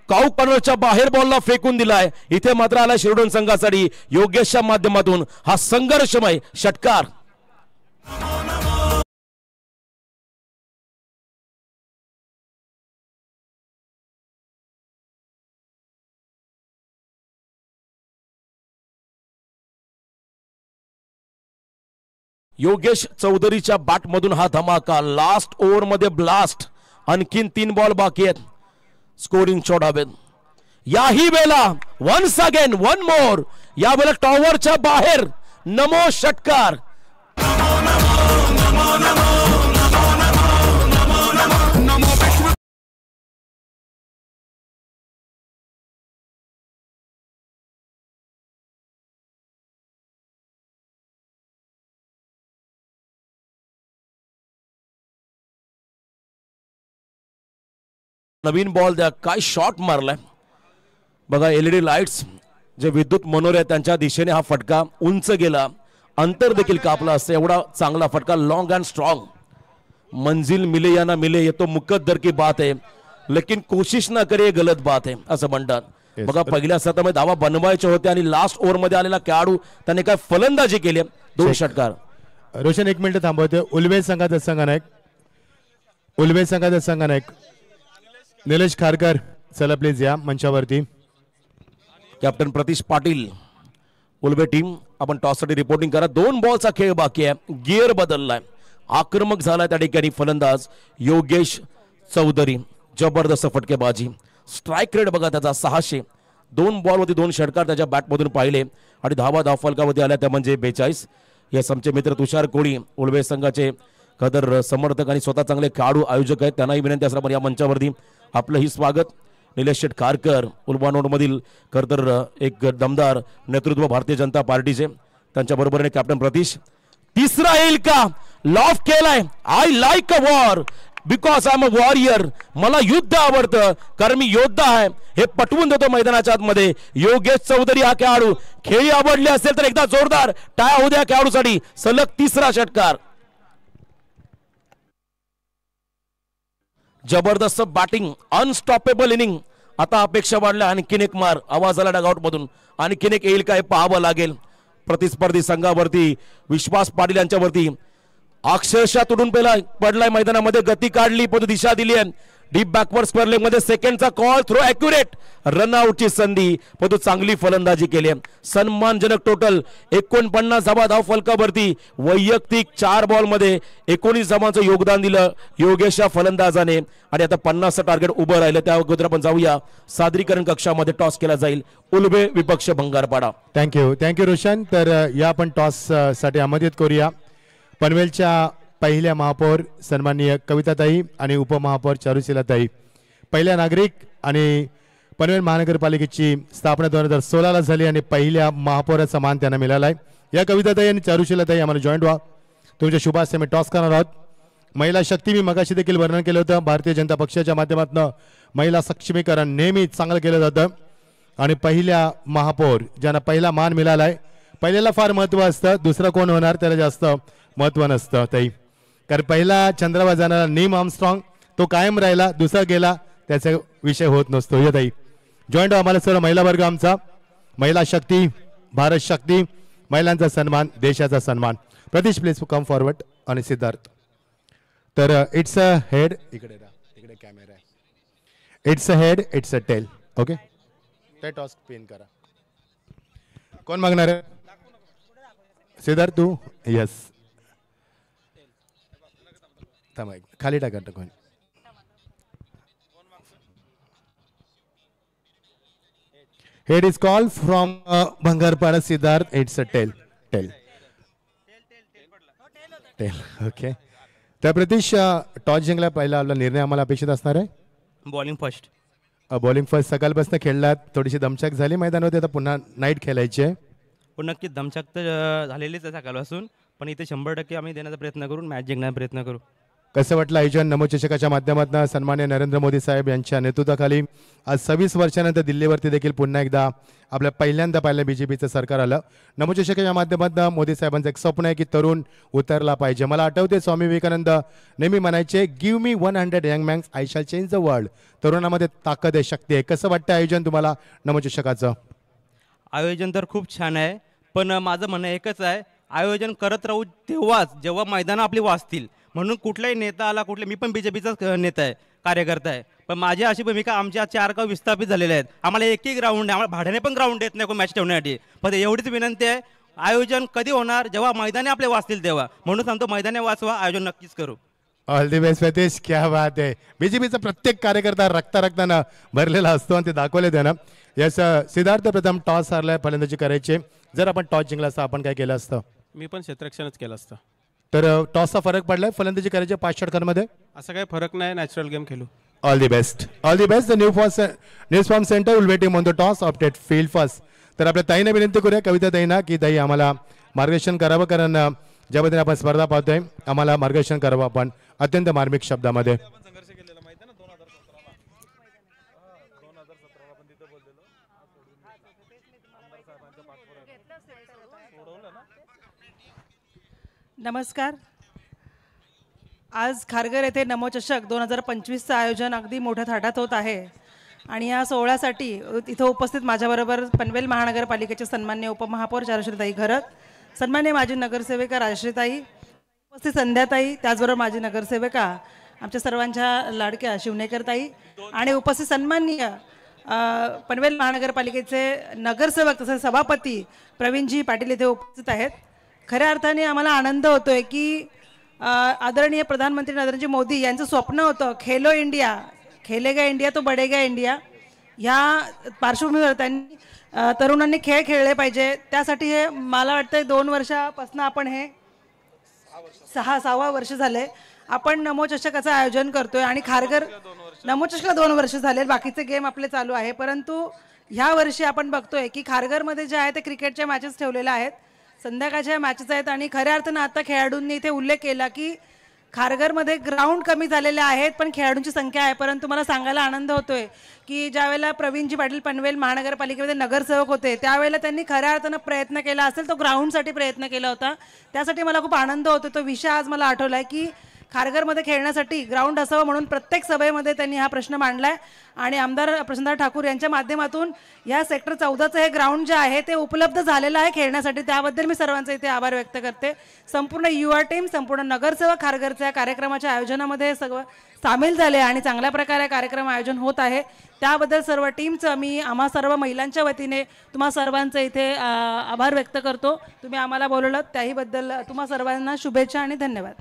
काऊ कॉर्नरच्या बाहेर बॉलला फेकून दिलाय. इथे मात्र आला शिरडोन संघासाठी योगेशच्या माध्यमातून हा संघर्षमय षटकार. योगेश चौधरीच्या बॅटमधून हा धमाका. लास्ट ओव्हर मध्ये ब्लास्ट. आणखीन 3 बॉल बाकी आहेत. स्कोरिंग शॉट हवेत. याही वेळेला वन्स अगेन वन मोर. या वेळेला टॉवरच्या बाहेर नमो षटकार. नवीन बॉल द्या. काय शॉट मारलाय बघा. LED लाईट्स जे विद्युत मनोरे त्यांच्या दिशेने हा फटका उंच गेला. अंतर देखील कापला असतं. एवढा चांगला फटका. Long and strong. मंजिल मिले या ना मिले ये तो मुकद्दर की बात है, लेकिन कोशिश ना करे गलत बात है असं म्हणतात. बघा पहिल्या सत्रामध्ये धावा बनवायचे होते आणि लास्ट ओव्हर मध्ये आलेला खेळाडू त्याने काय फलंदाजी केली. 2 षटकार. रोशन 1 मिनिट थांबवते. उल्वे संघाचा संघनायक, उल्वे संघाचा संघनायक निलेश खारकर चला प्लीज या मंचावरती. कॅप्टन प्रतीश पाटील, उल्वे टीम आपण टॉससाठी रिपोर्टिंग करा. 2 बॉलचा खेळ बाकी आहे. गिअर बदललाय. आक्रमक झाला त्या ठिकाणी फलंदाज योगेश चौधरी. जबरदस्त फटकेबाजी. स्ट्राईक रेट बघा त्याचा 600. 2 बॉलवरती 2 षटकार त्याच्या बॅटमधून पाहिले आणि धावा फलकावरती आल्या त्या म्हणजे 42. यस आमचे मित्र तुषार कोळी, उल्वे संघाचे कदर समर्थक आणि स्वतः चांगले खेळाडू आयोजक आहेत. त्यांनाही विनंती असणार पण या मंचावरती आपलंही स्वागत. निलेश शेठ खारकर उल्बानोड मधील खरतर एक दमदार नेतृत्व भारतीय जनता पार्टीचे. त्यांच्या बरोबरीने कॅप्टन प्रतीश. तिसरा येईल का? लॉफ केलाय. I like a war because I am a warrior. मला युद्ध आवडतं कारण मी योद्धा आहे हे पटवून देतो मैदानाच्या आतमध्ये. योगेश चौधरी हा खेळाडू. खेळी आवडली असेल तर एकदा जोरदार टाळ्या होऊ द्या खेळाडूसाठी. सलग 3रा षटकार. जबरदस्त बॅटिंग. Unstoppable inning. आता अपेक्षा वाढल्या. आणखीन एक मार. आवाज आला डगआउट मधून. आणखीन एक येईल काय पाहावं लागेल. प्रतिस्पर्धी संघावरती विश्वास पाटील यांच्यावरती अक्षरशः तुडून पडलाय मैदानामध्ये. गती काढली पण दिशा दिली आहे. डीप बॅकवर्ड स्क्वेअर लेग मध्ये सेकंडचा कॉल. Throw accurate. रनआउटची संधी पण चांगली फलंदाजी केली. सन्मानजनक टोटल 49 धाव फलकावरती. वैयक्तिक 4 बॉल मध्ये 19 धावांचं योगदान दिलं योगेश या फलंदाजाने. आणि आता 50चं टार्गेट उभं राहिलं. त्या अगोदर आपण जाऊया सादरीकरण कक्षामध्ये. टॉस केला जाईल. उल्वे विपक्ष भंगारपाडा. थँक्यू रोशन. तर या आपण टॉस साठी आमंत्रित करूया पनवेलच्या पहिल्या महापौर सन्माननीय कविताताई आणि उपमहापौर चारुशीलाताई. पहिल्या नागरिक आणि पनवेल महानगरपालिकेची स्थापना 2016ला झाली आणि पहिल्या महापौराचा मान त्यांना मिळाला आहे. या कविताताई आणि चारुशीलाताई आम्हाला जॉईंट व्हा. तुमच्या शुभास्ते मी टॉस करणार आहोत. महिला शक्ती मी मगाशी देखील वर्णन केलं होतं. भारतीय जनता पक्षाच्या माध्यमातून महिला सक्षमीकरण नेहमी चांगलं केलं जातं आणि पहिल्या महापौर ज्यांना पहिला मान मिळाला आहे. पहिल्याला फार महत्त्व असतं. दुसरं कोण होणार त्याला जास्त महत्त्व नसतं ताई. कारण पहिला चंद्रावर जाणारा नीम आर्मस्ट्रॉंग तो कायम राहिला. दुसरा गेला त्याचा विषय होत नसतो. ये ताई जॉईंट आम्हाला सर्व महिला वर्ग आमचा. महिला शक्ती, भारत शक्ती, महिलांचा सन्मान, देशाचा सन्मान. Pratish please come forward. आणि सिद्धार्थ. तर इट्स अ हेड. इकडे कॅमेरा आहे. It's a head, it's a tail. Okay ते टॉस पिन करा. कोण मागणार आहे? सिद्धार्थ तू. यस खाली टाका टाकून. Head is call from Bhangarpada. Siddharth. It's a tail. Tail okay. तर प्रतीश टॉस जिंकला पहिला आपला निर्णय आम्हाला अपेक्षित असणार आहे. Bowling first. बॉलिंग फर्स्ट सकाळपासून खेळलात, थोडीशी दमछाक झाली मैदानावरती, आता पुन्हा नाईट खेळायची आहे. पण नक्कीच दमछाक तर झालेलीच आहे सकाळपासून, पण इथे 100% आम्ही देण्याचा प्रयत्न करून मॅच जिंकण्याचा प्रयत्न करू. कसं वाटलं आयोजन नमोचषकाच्या माध्यमातून सन्मान्य नरेंद्र मोदी साहेब यांच्या नेतृत्वाखाली आज 26 वर्षानंतर दिल्लीवरती देखील पुन्हा एकदा आपल्या पहिल्यांदा BJPचं सरकार आलं. नमोचषकाच्या माध्यमातून मोदी साहेबांचं एक स्वप्न आहे की तरुण उतरला पाहिजे. मला आठवते स्वामी विवेकानंद नेहमी म्हणायचे, give me 100 young mans I shall change the world. तरुणामध्ये ताकद आहे, शक्ती आहे. कसं वाटतं आयोजन तुम्हाला नमोचषकाचं? आयोजन तर खूप छान आहे, पण माझं म्हणणं एकच आहे, आयोजन करत राहू तेव्हाच जेव्हा मैदानं आपली वाचतील. म्हणून कुठलाही नेता आला, मी पण BJPचाच नेता आहे, कार्यकर्ता आहे, पण माझी अशी भूमिका, आमच्या 4 गाव विस्थापित झालेले आहेत, आम्हाला एकही ग्राउंड आहे, आम्हाला भाड्याने पण ग्राउंड देत नाही कोण मॅच ठेवण्यासाठी. पण एवढीच विनंती आहे, आयोजन कधी होणार? जेव्हा मैदाने आपले वाचतील तेव्हा. म्हणून सांगतो, मैदाने वाचवा, आयोजन नक्कीच करू. ऑल दी बेस्ट नितेश, क्या बात आहे. BJPचा प्रत्येक कार्यकर्ता रक्तानं भरलेला असतो आणि ते दाखवले त्यानं. यस सिद्धार्थ, प्रथम टॉस हारलाय, फलंदाजी करायची. जर आपण टॉस जिंकला असता आपण काय केलं असतं? मी पण क्षेत्ररक्षणच केलं असतं. तर टॉसचा फरक पडलाय, फलंदाजी करायची 5 षटकांमध्ये. असं काही फरक नाही, नॅचरल गेम खेळू. All the best, all the best. The news form centre will waiting on the toss opted field first. तर आपल्या ताईने विनंती करूया, कविता ताईंना, की ताई आम्हाला मार्गदर्शन करावं, कारण ज्या पद्धतीने आपण स्पर्धा पाहतोय आम्हाला मार्गदर्शन करावं आपण अत्यंत मार्मिक शब्दामध्ये. नमस्कार. आज खारघर येथे नमोचषक 2025चं आयोजन अगदी मोठ्या थाटात होत आहे आणि या सोहळ्यासाठी इथं उपस्थित माझ्याबरोबर पनवेल महानगरपालिकेचे सन्मान्य उपमहापौर चारुश्रीताई घरत, सन्मान्य माजी नगरसेविका राजश्रीताई, उपस्थित संध्याताई, त्याचबरोबर माजी नगरसेविका आमच्या सर्वांच्या लाडक्या शिवनेकरताई आणि उपस्थित सन्माननीय पनवेल महानगरपालिकेचे नगरसेवक तसेच सभापती प्रवीणजी पाटील इथे उपस्थित आहेत. खऱ्या अर्थाने आम्हाला आनंद होतोय की आदरणीय प्रधानमंत्री नरेंद्रजी मोदी यांचं स्वप्न होतं खेलो इंडिया, खेलेगा इंडिया तो बढेगा इंडिया. ह्या पार्श्वभूमीवर त्यांनी तरुणांनी खेळ खेळले पाहिजे. त्यासाठी हे मला वाटतं 2 वर्षापासून आपण हे 6वा वर्ष झाले आपण नमोचषकाचं आयोजन करतोय आणि खारघर नमोचषकाला 2 वर्ष झाले, बाकीचे गेम आपले चालू आहे. परंतु ह्या वर्षी आपण बघतोय की खारघरमध्ये जे आहे ते क्रिकेटच्या मॅचेस ठेवलेल्या आहेत, संध्याकाळच्या मॅचेस आहेत आणि खऱ्या अर्थानं आता खेळाडूंनी इथे उल्लेख केला की खारघरमध्ये ग्राउंड कमी झालेले आहेत पण खेळाडूंची संख्या आहे. परंतु मला सांगायला आनंद होतोय की ज्यावेळेला प्रवीणजी पाटील पनवेल महानगरपालिकेमध्ये नगरसेवक होते त्यावेळेला त्यांनी खऱ्या अर्थानं प्रयत्न केला असेल, तो ग्राउंडसाठी प्रयत्न केला होता. त्यासाठी मला खूप आनंद होतो. तो विषय आज मला आठवला आहे की खारघरमध्ये खेळण्यासाठी ग्राउंड असावं म्हणून प्रत्येक सभेमध्ये त्यांनी हा प्रश्न मांडला आहे आणि आमदार प्रशांतदादा ठाकूर यांच्या माध्यमातून या सेक्टर 14चं हे ग्राउंड जे आहे ते उपलब्ध झालेलं आहे खेळण्यासाठी. त्याबद्दल मी सर्वांचे इथे आभार व्यक्त करते. संपूर्ण युवा टीम, संपूर्ण नगरसेवक खारघरच्या कार्यक्रमाच्या आयोजनामध्ये सगळं सामील झाले आणि चांगल्या प्रकारे कार्यक्रम आयोजन होत आहे. त्याबद्दल सर्व टीमचं मी आम्हा सर्व महिलांच्या वतीने तुम्हा सर्वांचं इथे आभार व्यक्त करतो. तुम्ही आम्हाला बोलवलं त्याहीबद्दल तुम्हा सर्वांना शुभेच्छा आणि धन्यवाद.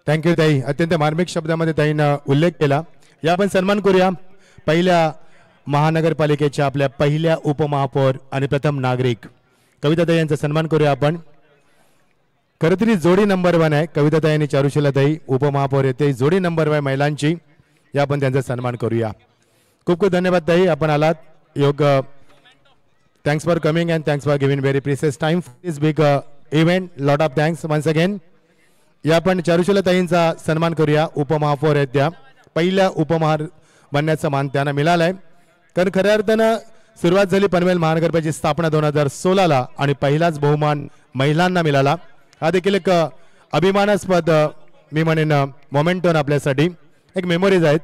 थँक्यू ताई. अत्यंत मार्मिक शब्दामध्ये ताईनं उल्लेख केला. या आपण सन्मान करूया पहिल्या महानगरपालिकेच्या आपल्या पहिल्या उपमहापौर आणि प्रथम नागरिक कविताताई यांचा सन्मान करूया आपण. खरं तरी जोडी नंबर 1 आहे कविताताई आणि चारुशीलाताई, उपमहापौर येते जोडी नंबर 1 महिलांची. या आपण त्यांचा सन्मान करूया. खूप खूप धन्यवाद ताई, आपण आलात. योग thanks for coming and thanks for giving very precious time for this big event. Lot of thanks once again. या आपण चारुशीलाताईंचा सन्मान करूया. उपमहापौर आहेत त्या, पहिल्या उपमहार बनण्याचा मान त्यांना मिळालाय. कारण खऱ्या अर्थानं सुरुवात झाली पनवेल महानगरपालिकेची स्थापना 2016ला आणि पहिलाच बहुमान महिलांना मिळाला. हा देखील एक अभिमानास्पद मी म्हणेन मोमेंटन आपल्यासाठी, एक मेमोरीज आहेत.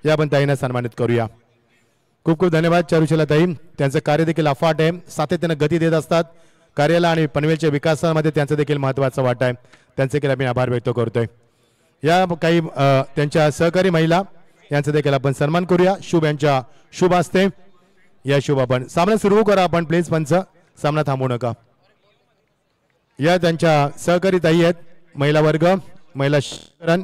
या आपण ताईंना सन्मानित करूया. खूप खूप धन्यवाद चारुशीलाताई. त्यांचं कार्य देखील अफाट आहे, सातत्यानं गती देत असतात कार्याला आणि पनवेलच्या विकासामध्ये त्यांचं देखील महत्त्वाचा वाटा आहे. त्यांचे देखील आम्ही आभार व्यक्त करतोय. या काही त्यांच्या सहकारी महिला यांचा देखील आपण सन्मान करूया. शुभ यांच्या शुभ असते. या शुभ आपण सामना सुरू करा आपण प्लीज. पंच सामना थांबवू नका. या त्यांच्या सहकारी ताई आहेत, महिला वर्ग, महिला शिक्षण.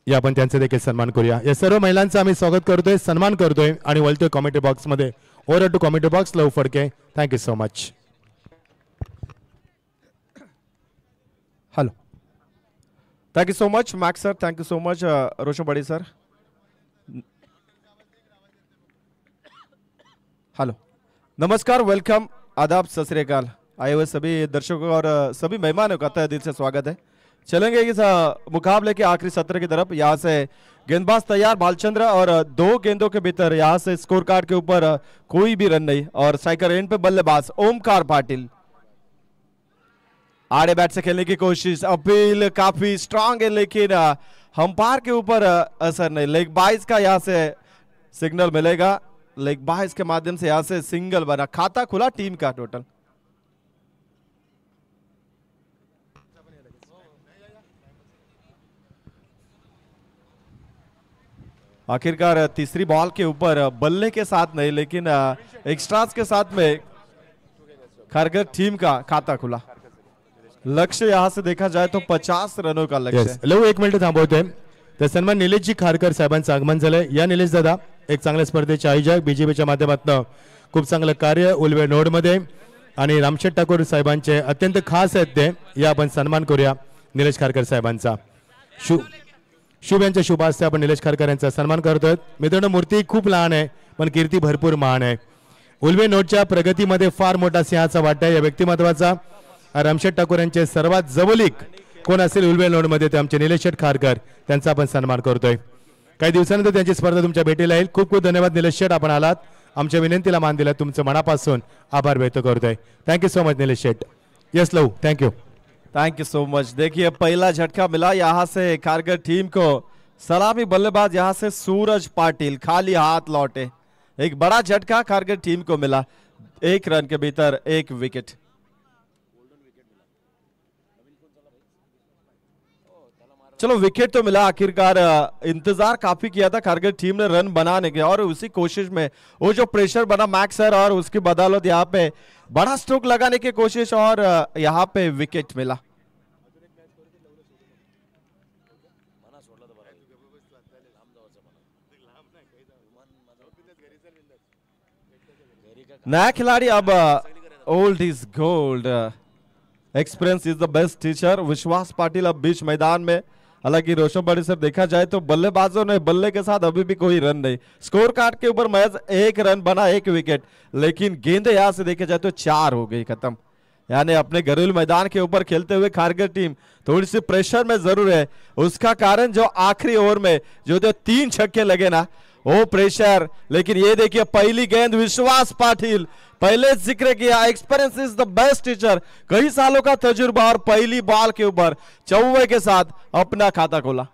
या आपण त्यांचे देखील सन्मान करूया. या सर्व महिलांचा आम्ही स्वागत करतोय, सन्मान करतोय आणि वळतोय कॉमेंट्री बॉक्समध्ये. Over to commentary box. Lav Phadke. Thank you so much. Hello. Thank you so much Max sir, thank you so much Roshan Badi sir. Hello, नमस्कार, वेलकम, आदाब, सत श्री अकाल। आए हुए सभी दर्शकों और सभी मेहमानों का तहे दिल से स्वागत है। चलेंगे इस मुकाबले के आखिरी सत्र की तरफ। यहाँ से गेंदबाज तैयार भालचंद्र और 2 गेंदों के भीतर यहाँ से स्कोर कार्ड के ऊपर कोई भी रन नहीं। और स्ट्राइकर एंड पे बल्लेबाज ओमकार पाटिल। आड़े बैट से खेलने की कोशिश, अपील काफी स्ट्रांग है लेकिन अंपायर के ऊपर असर नहीं। लेग बाइज का यहाँ से सिग्नल मिलेगा, लेग बाइज के माध्यम से यहाँ से सिंगल बना, खाता खुला टीम का टोटल। आखिरकार तीसरी बॉल के ऊपर बल्ले के साथ नहीं लेकिन एक्स्ट्रास के साथ में खारगर टीम का खाता खुला। लक्ष्य यहां से देखा जाए तो 50 रनों का लक्ष्य है। लव 1 मिनिट थांबवतोय। तर सन्मान निलेशजी खारकर साहेबांचं आगमन झालंय। या निलेश दादा, एक चांगल्या स्पर्धेचे आयोजक, बीजेपीच्या माध्यमातून खूप चांगलं कार्य उल्वे नोड मध्ये आणि रामशेठ ठाकूर साहेबांचे अत्यंत खास आहेत ते, या आपण सन्मान करूया निलेश खारकर साहेबांचा। शुभ यांच्या शुभ हस्ते आपण निलेश खारकर यांचा सन्मान करतोय। मित्रांनो, मूर्ती खूप लहान आहे पण कीर्ती भरपूर महान आहे। उल्वे नोटच्या प्रगतीमध्ये फार मोठा सिंहाचा वाटा आहे या व्यक्तिमत्वाचा। रामशेठ ठाकूर यांचे सर्वात जवळीक कोण असेल उल्वे नोड मध्ये ते आमचे निलेश शेठ खारकर, त्यांचा आपण सन्मान करतोय। काही दिवसानंतर त्यांची स्पर्धा तुमच्या भेटीला येईल। खूप खूप धन्यवाद निलेश शेठ, आपण आलात, आमच्या विनंतीला मान दिला, तुमचं मनापासून आभार व्यक्त करतोय। Thank you so much Nilesh Sheth. Yes love, thank you so much. देखिए पहला झटका मिला यहाँ से खारगर टीम को। सलामी बल्लेबाज यहाँ से सूरज पाटिल खाली हाथ लौटे। एक बड़ा झटका खारगर टीम को मिला। 1 रन के भीतर 1 विकेट। चलो विकेट तो मिला आखिरकार। इंतजार काफी किया था खारगर टीम ने रन बनाने के, और उसी कोशिश में वो जो प्रेशर बना मैक्स सर और उसकी बदौलत यहाँ पे बड़ा स्ट्रोक लगाने की कोशिश और यहाँ पे विकेट मिला। नया खिलाड़ी अब old is gold, experience is the best teacher. Vishwas Patil अब बीच मैदान में। हालांकि रोशन बड़ी सर देखा जाए तो बल्लेबाजों ने बल्ले के साथ अभी भी कोई रन नहीं। स्कोर कार्ड के ऊपर महज 1 रन बना, 1 विकेट, लेकिन गेंदे यहां से देखे जाए तो 4 हो गई खत्म। यानी अपने घरेलू मैदान के ऊपर खेलते हुए खारगर टीम थोड़ी सी प्रेशर में जरूर है। उसका कारण जो आखिरी ओवर में जो 3 छक्के लगे ना, वो प्रेशर। लेकिन ये देखिए पहली गेंद विश्वास पाटिल, पहले जिक्र किया experience is the best teacher, कई सालों का तजुर्बा, और पहली बॉल के ऊपर चौवे के साथ अपना खाता खोला।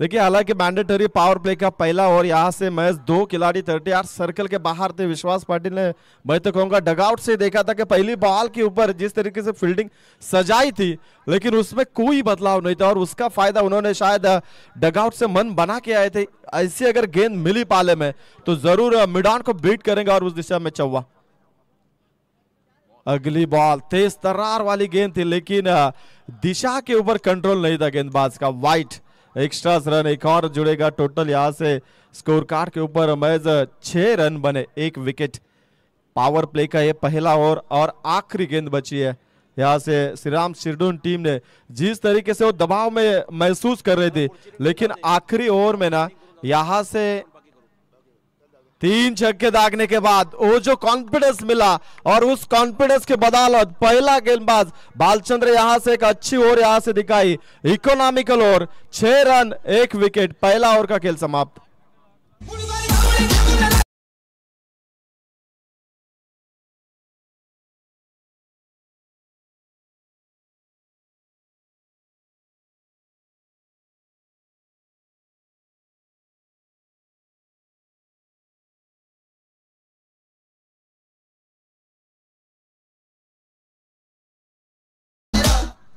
देखिए हालांकि मैंडेटरी पावर प्ले का पहला ओवर यहाँ से महज 2 खिलाड़ी 38 सर्कल के बाहर थे। विश्वास पाटिल ने, मैं तो कहूंगा डगआउट से देखा था कि पहली बॉल के ऊपर जिस तरीके से फील्डिंग सजाई थी लेकिन उसमें कोई बदलाव नहीं था, और उसका फायदा उन्होंने शायद डगआउट से मन बना के आए थे। ऐसी अगर गेंद मिली पाले में तो जरूर मिडान को बीट करेंगे, और उस दिशा में चौवा। अगली बॉल तेज तर्रार वाली गेंद थी लेकिन दिशा के ऊपर कंट्रोल नहीं था गेंदबाज का। वाइट, एक्स्ट्रा रन एक और जुड़ेगा। टोटल यहां से स्कोर कार्ड के ऊपर महज 6 रन बने, 1 विकेट। पावर प्ले का ये पहला ओवर और आखिरी गेंद बची है। यहां से श्रीराम शिरडून टीम ने जिस तरीके से वो दबाव में महसूस कर रही थी, लेकिन आखिरी ओवर में ना यहां से 3 छक्के दागने के बाद वो जो कॉन्फिडेंस मिला, और उस कॉन्फिडेंस के बदौलत पहला गेंदबाज भालचंद्र यहां से एक अच्छी ओवर यहां से दिखाई। इकोनॉमिकल ओवर, 6 रन 1 विकेट, पहला ओवर का खेल समाप्त।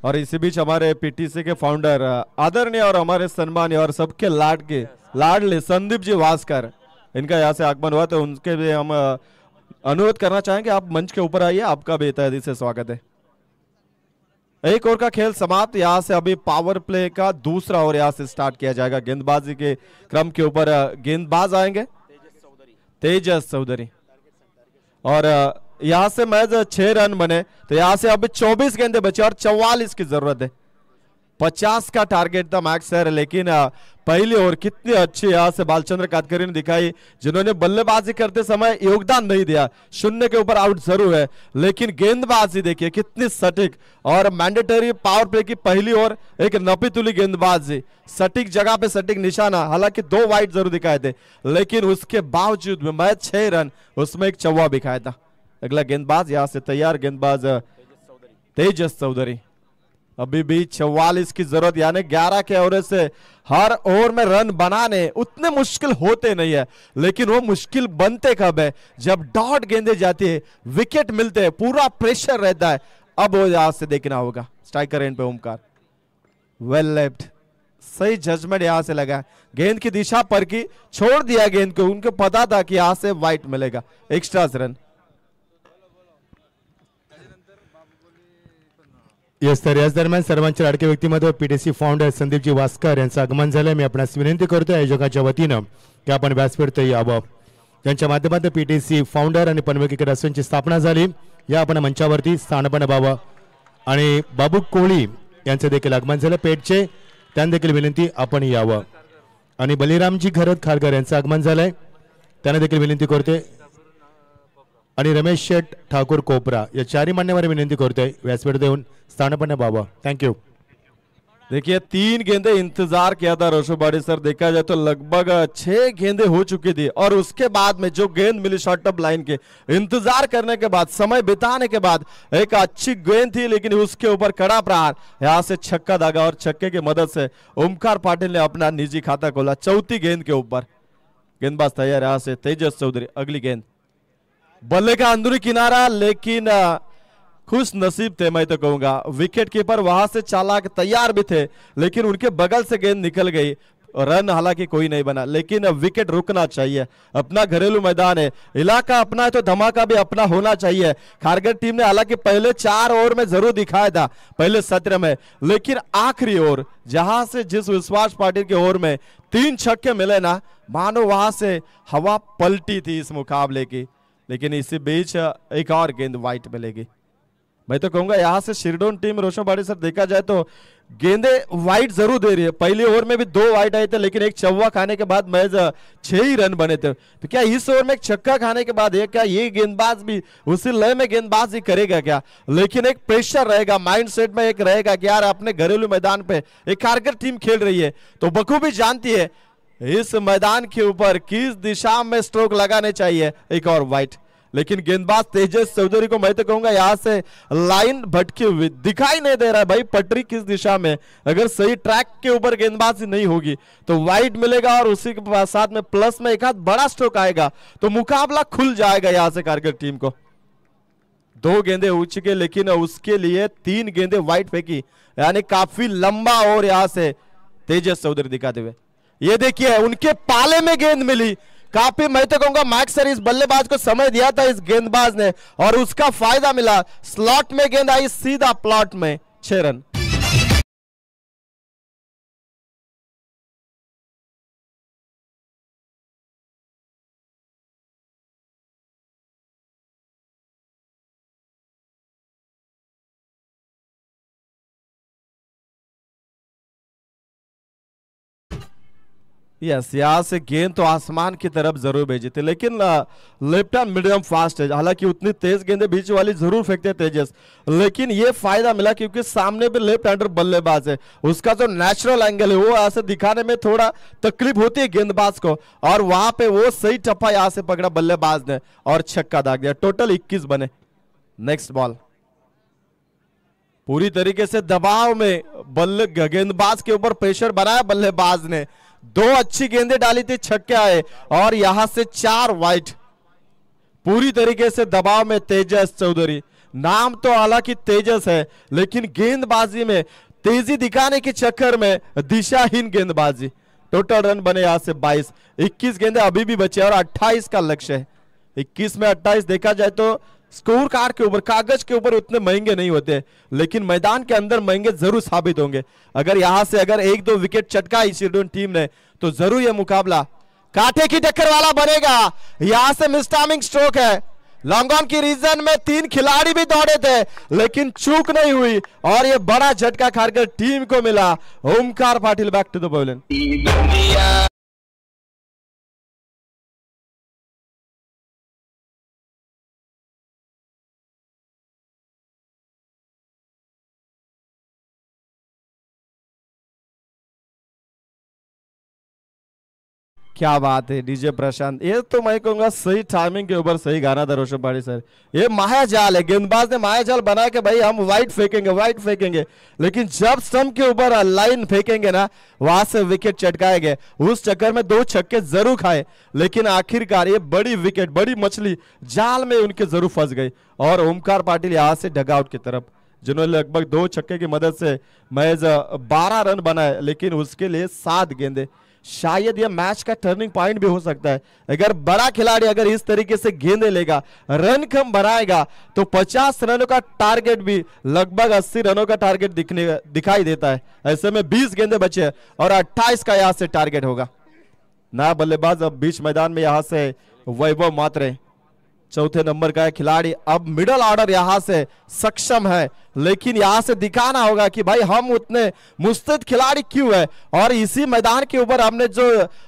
और इसी बीच हमारे पीटीसी के फाउंडर आदरणीय और हमारे सम्मानीय और सबके लाडले संदीप जी वास्कर, इनका यहाँ से आगमन हुआ, तो उनके लिए हम अनुरोध करना चाहेंगे आप मंच के ऊपर आइए, आपका बेहतरीन से स्वागत है। एक ओवर का खेल समाप्त। यहाँ से अभी पावर प्ले का दूसरा ओवर यहाँ से स्टार्ट किया जाएगा। गेंदबाजी के क्रम के ऊपर गेंदबाज आएंगे तेजस चौधरी, और यहाँ से मैच 6 रन बने, तो यहाँ से अभी 24 गेंदे बचे और 44 की जरूरत है। 50 का टारगेट था मैक्स सर, लेकिन पहली ओवर कितनी अच्छी यहाँ से बालचंद्र कातकरी ने दिखाई, जिन्होंने बल्लेबाजी करते समय योगदान नहीं दिया। 0 के ऊपर आउट जरूर है, लेकिन गेंदबाजी देखिए कितनी सटीक, और मैंडेटरी पावर प्ले की पहली ओवर एक नपीतुली गेंदबाजी, सटीक जगह पे सटीक निशाना। हालांकि 2 वाइड जरूर दिखाए थे, लेकिन उसके बावजूद में मैच 6 रन, उसमें एक चौवा दिखाया था। अगला गेंदबाज यहाँ से तैयार, गेंदबाज तेजस चौधरी। अभी भी 44 की जरूरत, यानी 11 के ओवर से हर ओवर में रन बनाने उतने मुश्किल होते नहीं है, लेकिन वो मुश्किल बनते कब है, जब डॉट गेंदे जाती है, विकेट मिलते हैं, पूरा प्रेशर रहता है। अब वो यहां से देखना होगा। स्ट्राइकर एंड पे ओमकार, वेल लेफ्ट, सही जजमेंट यहां से लगा। गेंद की दिशा पर की, छोड़ दिया गेंद को, उनको पता था कि यहां से वाइट मिलेगा, एक्स्ट्रा रन। येस तर याच दरम्यान सर्वांचे लाडके व्यक्तिमत्व पीटीसी फाउंडर संदीपजी वास्कर यांचं आगमन झालंय। मी आपणास विनंती करतोय आयोजकाच्या वतीनं की आपण व्यासपीठावर यावं। त्यांच्या माध्यमातून पीटीसी फाउंडर आणि पनवेल क्रिकेट असोसिएशनची स्थापना झाली, या आपण मंचावरती स्थानपण व्हावं। आणि बाबू कोहली यांचे देखील आगमन झालं पेठचे, त्यांना देखील विनंती आपण यावं। आणि बलिरामजी घरत खारकर यांचं आगमन झालंय, त्यांना देखील विनंती करतोय। आणि रमेश शेठ ठाकूर कोपरा या 4 मान्यवर विनंती करतोय व्यासपीठावर येऊन स्थानपन्न बाबा। Thank you. देखिए 3 गेंदे इंतजार किया था रोशोबाड़ी सर, देखा जाए तो लगभग 6 गेंदे हो चुकी थी, और उसके बाद में जो गेंद मिली शॉर्ट टॉप लाइन के इंतजार करने के बाद, समय बिताने के बाद एक अच्छी गेंद थी, लेकिन उसके ऊपर कड़ा प्रहार, यहां से छक्का दागा, और छक्के की मदद से ओमकार पाटिल ने अपना निजी खाता खोला। 4थी गेंद के ऊपर गेंदबाज तैयार, यहां से तेजस चौधरी। अगली गेंद बल्ले का अंदरूनी किनारा, लेकिन खुश नसीब थे मैं तो कहूंगा, विकेट कीपर वहां से चालाक तैयार भी थे, लेकिन उनके बगल से गेंद निकल गई। रन हालांकि कोई नहीं बना, लेकिन विकेट रुकना चाहिए। अपना घरेलू मैदान है, इलाका अपना है, तो धमाका भी अपना होना चाहिए। खारगर टीम ने हालांकि पहले 4 ओवर में जरूर दिखाया था पहले सत्र में, लेकिन आखिरी ओवर जहां से जिस विश्वास पाटिल के ओवर में 3 छक्के मिले ना, मानो वहां से हवा पलटी थी इस मुकाबले की। लेकिन इसी बीच एक और गेंद वाइट मिलेगी। मैं तो कहूंगा यहां से शिरडोन टीम रोशनबाड़ी सर देखा जाए तो गेंदे वाइट जरूर दे रही है। पहले ओवर में भी 2 वाइट आए थे, लेकिन एक चौवा खाने के बाद मैच 6 ही रन बने थे। तो क्या इस ओवर में एक छक्का खाने के बाद क्या ये गेंदबाज भी उसी लय में गेंदबाजी करेगा क्या? लेकिन एक प्रेशर रहेगा, माइंड सेट में एक रहेगा कि यार अपने घरेलू मैदान पे एक कारगर टीम खेल रही है, तो बखूबी जानती है इस मैदान के ऊपर किस दिशा में स्ट्रोक लगाने चाहिए। एक और वाइट, लेकिन गेंदबाज तेजस चौधरी को मैं तो कहूंगा यहां से लाइन भटकी हुई दिखाई नहीं दे रहा है भाई, पटरी किस दिशा में। अगर सही ट्रैक के ऊपर गेंदबाजी नहीं होगी तो वाइड मिलेगा, और उसी के साथ में प्लस में एक हाथ बड़ा स्ट्रोक आएगा, तो मुकाबला खुल जाएगा यहां से कारगिल टीम को। 2 गेंदे हो चुके, लेकिन उसके लिए 3 गेंदे वाइड फेंकी, यानी काफी लंबा और यहां से तेजस चौधरी दिखाते हुए। ये देखिए उनके पाले में गेंद मिली, काफी मैं तो कहूंगा मैक्स सर इस बल्लेबाज को समय दिया था इस गेंदबाज ने, और उसका फायदा मिला। स्लॉट में गेंद आई, सीधा प्लॉट में 6 रन। यस, यहां से गेंद तो आसमान की तरफ जरूर भेजी थी, लेकिन लेफ्ट हैंड मीडियम फास्ट है। हालांकि उतनी तेज गेंदें बीच वाली जरूर फेंकते तेजस, लेकिन ये फायदा मिला क्योंकि सामने भी लेफ्ट हैंडर बल्लेबाज है, उसका जो नेचुरल एंगल है वो ऐसे दिखाने में थोड़ा तकलीफ होती है गेंदबाज को, और वहां पे वो सही टप्पा यहां से पकड़ा बल्लेबाज ने और छक्का दाग दिया। टोटल 21 बने। नेक्स्ट बॉल पूरी तरीके से दबाव में बल्ले गेंदबाज के ऊपर प्रेशर बनाया बल्लेबाज ने, 2 अच्छी गेंदें डाली थी, छक्के आए, और यहां से 4 वाइट। पूरी तरीके से दबाव में तेजस चौधरी, नाम तो हालांकि तेजस है, लेकिन गेंदबाजी में तेजी दिखाने के चक्कर में दिशाहीन गेंदबाजी। टोटल रन बने यहां से 22। 21 गेंदें अभी भी बचे और 28 का लक्ष्य है। 21 में 28 देखा जाए तो स्कोर कार्ड के ऊपर, कागज के ऊपर उतने महंगे नहीं होते, लेकिन मैदान के अंदर महंगे जरूर साबित होंगे। अगर यहां से अगर 1-2 विकेट चटकाई शिरडोन टीम ने तो जरूर यह मुकाबला कांटे की टक्कर वाला बनेगा। यहां से मिस टाइमिंग स्ट्रोक है। लॉन्ग ऑन की रीजन में 3 खिलाड़ी भी दौड़े थे लेकिन चूक नहीं हुई और यह बड़ा झटका खारगर टीम को मिला। Omkar Patil back to the pavilion. क्या बात है डीजे प्रशांत, ये तो मैं कहूंगा सही टाइमिंग के ऊपर सही गाना था रोशन पाड़ी सर। ये माया जाल है, गेंदबाज ने माया जाल बना के भाई हम वाइड फेंकेंगे, लेकिन जब स्टंप के ऊपर लाइन फेंकेंगे ना वहां से विकेट चटकाएंगे। उस चक्कर में 2 छक्के जरूर खाए, लेकिन आखिरकार ये बड़ी विकेट, बड़ी मछली जाल में उनके जरूर फंस गई। और ओमकार पाटिल यहां से डगआउट की तरफ, जिन्होंने लगभग 2 छक्के की मदद से महज 12 रन बनाए, लेकिन उसके लिए 7 गेंदे। शायद यह मैच का टर्निंग पॉइंट भी हो सकता है। अगर बड़ा खिलाड़ी अगर इस तरीके से गेंदे लेगा, रन कम बनाएगा, तो 50 रनों का टारगेट भी लगभग 80 रनों का टारगेट दिखाई देता है। ऐसे में 20 गेंदे बचे और 28 का यहां से टारगेट होगा। नया बल्लेबाज अब बीच मैदान में यहां से वैभव मात्रे, चौथे नंबर का खिलाड़ी। अब मिडल ऑर्डर यहां से सक्षम है, लेकिन यहां से दिखाना होगा कि भाई हम उतने मुस्तैद खिलाड़ी क्यों है। और इसी मैदान के ऊपर हमने जो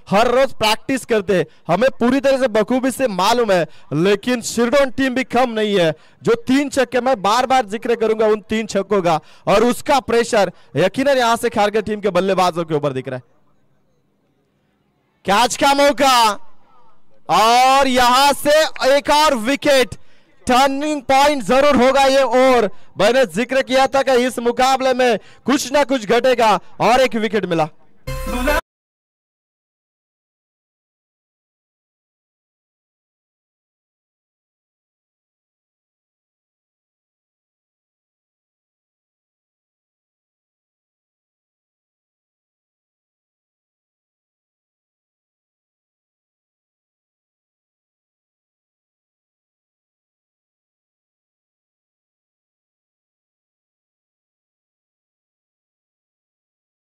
हर रोज प्रैक्टिस करते हमें पूरी तरह से बखूबी से मालूम है, लेकिन शिरडोन टीम भी कम नहीं है। जो 3 छक्के मैं बार बार जिक्र करूंगा उन 3 छक्कों का, और उसका प्रेशर यकीनन यहां से खारगर टीम के बल्लेबाजों के ऊपर दिख रहा है। कैच का मौका और यहां से एक और विकेट, टर्निंग पॉइंट जरूर होगा ये। और मैंने जिक्र किया था कि इस मुकाबले में कुछ ना कुछ घटेगा और एक विकेट मिला।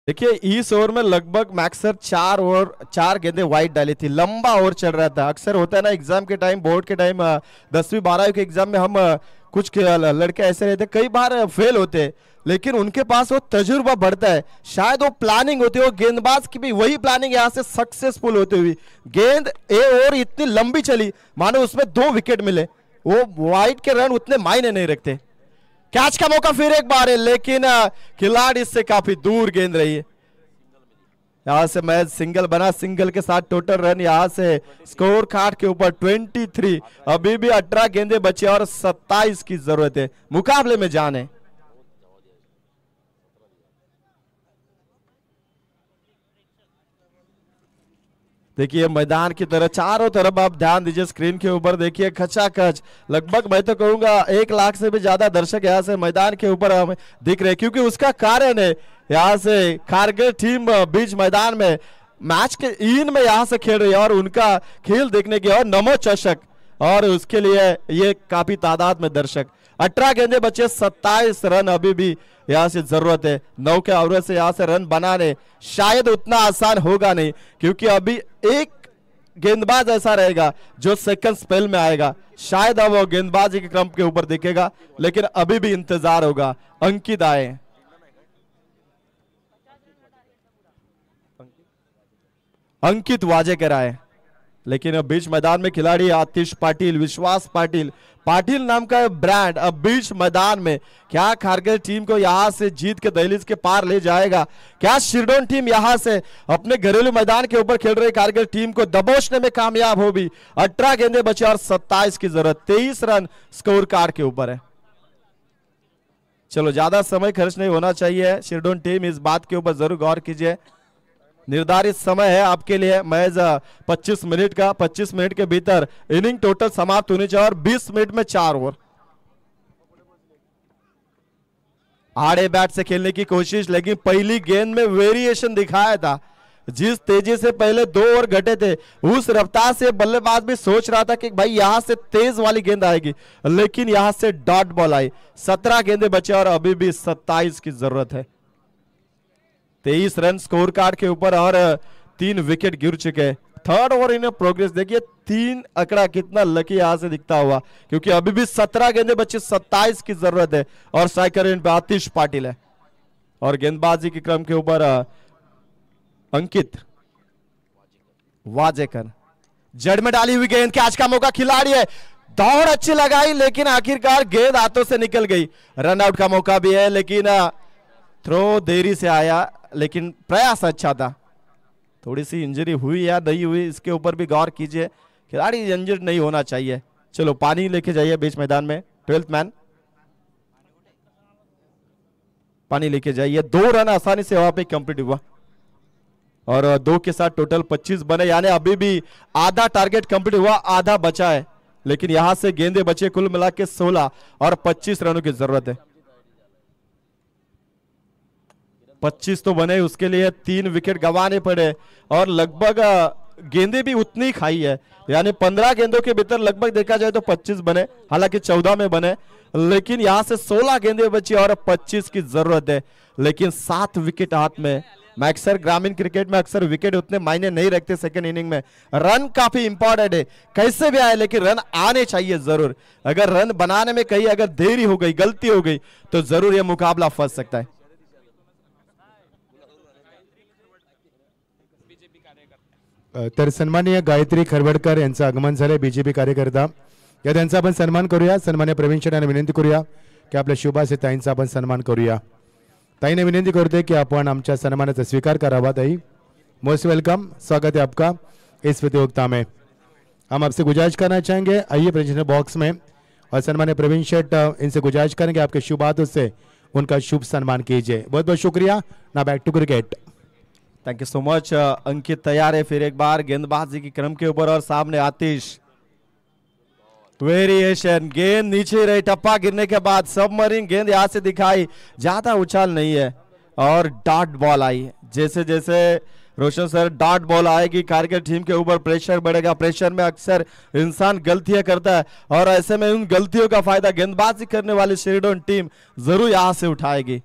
देखिए इस ओवर में लगभग मैक्सर 4 गेंदें वाइड डाली थी। लंबा ओवर चल रहा था। अक्सर होता है ना एग्जाम के टाइम, बोर्ड के टाइम, 10वीं 12वीं के एग्जाम में हम कुछ लड़के ऐसे रहते कई बार फेल होते, लेकिन उनके पास वो तजुर्बा बढ़ता है। शायद वो प्लानिंग होती है, वो गेंदबाज की भी वही प्लानिंग यहाँ से सक्सेसफुल होती हुई गेंद ओवर इतनी लंबी चली मानो उसमें 2 विकेट मिले। वो वाइड के रन उतने मायने नहीं रखते। कैच का मौका फिर एक बार है, लेकिन खिलाड़ी इससे काफी दूर गेंद रही है। यहां से मैच सिंगल बना, सिंगल के साथ टोटल रन यहां से स्कोर कार्ड के ऊपर 23। अभी भी 18 गेंदे बचे और 27 की जरूरत है। मुकाबले में जान है। देखिए मैदान की तरह चारों तरफ आप ध्यान दीजिए, स्क्रीन के ऊपर देखिए खचाखच लगभग मैं तो कहूंगा 1 लाख से भी ज्यादा दर्शक यहाँ से मैदान के ऊपर हमें दिख रहे हैं, क्योंकि उसका कारण है यहाँ से खारगर टीम बीच मैदान में मैच के इन में यहाँ से खेल रही है और उनका खेल देखने के और नमो चषक, और उसके लिए ये काफी तादाद में दर्शक। 18 गेंदे बचे, 27 रन अभी भी यहाँ से जरूरत है। 9 के ओवर से यहाँ से रन बनाने शायद उतना आसान होगा नहीं, क्योंकि अभी एक गेंदबाज ऐसा रहेगा जो सेकंड स्पेल में आएगा। शायद अब वो गेंदबाजी के क्रम के ऊपर दिखेगा, लेकिन अभी भी इंतजार होगा। अंकित आए, अंकित वाजेकर आए, लेकिन अब बीच मैदान में खिलाड़ी आतिश पाटिल, विश्वास पाटिल, पाटिल नाम का ब्रांड अब बीच मैदान में। क्या खारगर टीम को यहां से जीत के दहलीज के पार ले जाएगा? क्या शिरडोन टीम यहां से अपने घरेलू मैदान के ऊपर खेल रही खारगर टीम को दबोचने में कामयाब होगी? 18 गेंदे बचे और 27 की जरूरत, 23 रन स्कोर कार्ड के ऊपर है। चलो ज्यादा समय खर्च नहीं होना चाहिए। शिरडोन टीम इस बात के ऊपर जरूर गौर कीजिए। निर्धारित समय है आपके लिए महज 25 मिनट का। 25 मिनट के भीतर इनिंग टोटल समाप्त होनी चाहिए और 20 मिनट में 4 ओवर। आड़े बैट से खेलने की कोशिश, लेकिन पहली गेंद में वेरिएशन दिखाया था। जिस तेजी से पहले 2 ओवर घटे थे उस रफ्तार से बल्लेबाज भी सोच रहा था कि भाई यहां से तेज वाली गेंद आएगी, लेकिन यहां से डॉट बॉल आई। 17 गेंदें बचे और अभी भी 27 की जरूरत है। 23 रन स्कोर कार्ड के ऊपर और 3 विकेट गिर चुके। Third over in progress. देखिए 3 आंकड़ा कितना लकी यहां से दिखता हुआ, क्योंकि अभी भी 17 गेंदें बची, 27 की जरूरत है और स्ट्राइकर इन पे आतिश पाटिल है। और गेंदबाजी के क्रम के ऊपर अंकित वाजेकर। जड़ में डाली हुई गेंद, कैच का मौका, खिलाड़ी है, दौड़ अच्छी लगाई लेकिन आखिरकार गेंद हाथों से निकल गई। रन आउट का मौका भी है लेकिन थ्रो देरी से आया, लेकिन प्रयास अच्छा था। थोड़ी सी इंजरी हुई या नहीं हुई इसके ऊपर भी गौर कीजिए, खिलाड़ी इंजर्ड नहीं होना चाहिए। चलो पानी लेके जाइए बीच मैदान में, 12th मैन पानी लेके जाइए। 2 रन आसानी से वहां पे कंप्लीट हुआ और 2 के साथ टोटल 25 बने, यानी अभी भी आधा टारगेट कंप्लीट हुआ, आधा बचा है। लेकिन यहां से गेंदे बचे कुल मिला के 16 और 25 रनों की जरूरत है। 25 तो बने, उसके लिए 3 विकेट गंवाने पड़े और लगभग गेंदे भी उतनी खाई है, यानी 15 गेंदों के भीतर लगभग देखा जाए तो 25 बने, हालांकि 14 में बने, लेकिन यहां से 16 गेंदें बची और 25 की जरूरत है। लेकिन 7 विकेट हाथ में। मैं अक्सर ग्रामीण क्रिकेट में अक्सर विकेट उतने मायने नहीं रखते, सेकंड इनिंग में रन काफी इंपॉर्टेंट है, कैसे भी आए लेकिन रन आने चाहिए जरूर। अगर रन बनाने में कहीं अगर देरी हो गई, गलती हो गई तो जरूर यह मुकाबला फंस सकता है। तर सन्माननीय गायत्री खरवडकर यांचं आगमन झाले, बीजेपी कार्यकर्ता, या त्यांचा आपण सन्मान करूया। सन्मान्य प्रवीण शेठ यांना विनंती करूया की आपल्या शुभाचे ताईंचा आपण सन्मान करूया। ताईने विनंती करते कि आपण आमच्या सन्मानाचा स्वीकार करावा। ताई मोस्ट वेलकम, स्वागत है आपका इस प्रतियोगिता में। हम आपसे गुजारिश करना चाहेंगे, आइए प्रेजेंटेशन बॉक्स में और सन्मान्य प्रवीण शेठ इनसे गुजारिश करेंगे आपके शुभ हाथों से उनका शुभ सम्मान कीजिए। बहुत बहुत शुक्रिया। ना back to cricket. Thank you so much. Ankit तैयार है फिर एक बार गेंदबाजी की क्रम के ऊपर और सामने आतिश। वेरिएशन, गेंद नीचे रही, टप्पा गिरने के बाद सबमरीन गेंद यहां से दिखाई, ज्यादा उछाल नहीं है और डॉट बॉल आई। जैसे जैसे रोशन सर डॉट बॉल आएगी कारगिल टीम के ऊपर प्रेशर बढ़ेगा। प्रेशर में अक्सर इंसान गलतियां करता है और ऐसे में उन गलतियों का फायदा गेंदबाजी करने वाली शेरडोन टीम जरूर यहां से उठाएगी।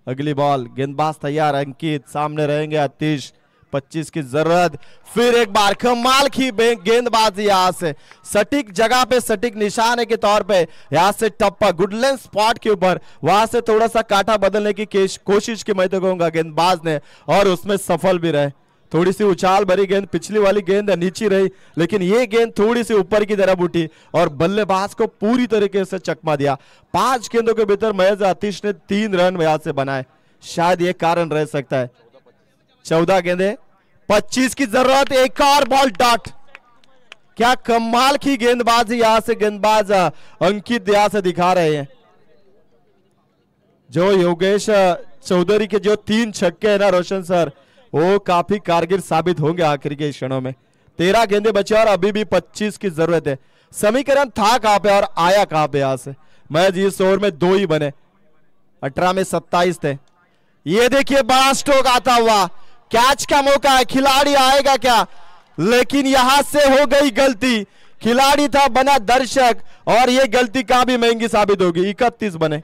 अगली बॉल, गेंदबाज तैयार, अंकित सामने रहेंगे, आतिश, 25 की जरूरत। फिर एक बार कमाल की गेंदबाजी यहां से सटीक जगह पे, सटीक निशाने के तौर पे यहां से टप्पा गुडलैंड स्पॉट के ऊपर, वहां से थोड़ा सा कांटा बदलने की कोशिश की मैं तो कहूंगा गेंदबाज ने, और उसमें सफल भी रहे। थोड़ी सी उछाल भरी गेंद, पिछली वाली गेंद नीचे रही लेकिन ये गेंद थोड़ी सी ऊपर की तरफ उठी और बल्लेबाज को पूरी तरीके से चकमा दिया। 5 गेंदों के भीतर महज आतिश ने 3 रन यहां से बनाए, शायद ये कारण रह सकता है। 14 गेंदे, 25 की जरूरत, एक और बॉल डॉट। क्या कमाल की गेंदबाजी यहां से गेंदबाज अंकित यहां से दिखा रहे हैं। जो योगेश चौधरी के जो 3 छक्के है ना रोशन सर, वो काफी कारगर साबित होंगे आखिर के क्षणों में। 13 गेंदे बचे और अभी भी 25 की जरूरत है। समीकरण था कहां पे और आया कहां पे यहां से। मैच इस ओवर में 2 ही बने, 18 में 27 थे। ये देखिए बड़ा स्ट्रोक आता हुआ, कैच का मौका है, खिलाड़ी आएगा क्या, लेकिन यहां से हो गई गलती। खिलाड़ी था, बना दर्शक और ये गलती काफी महंगी साबित होगी। 31 बने।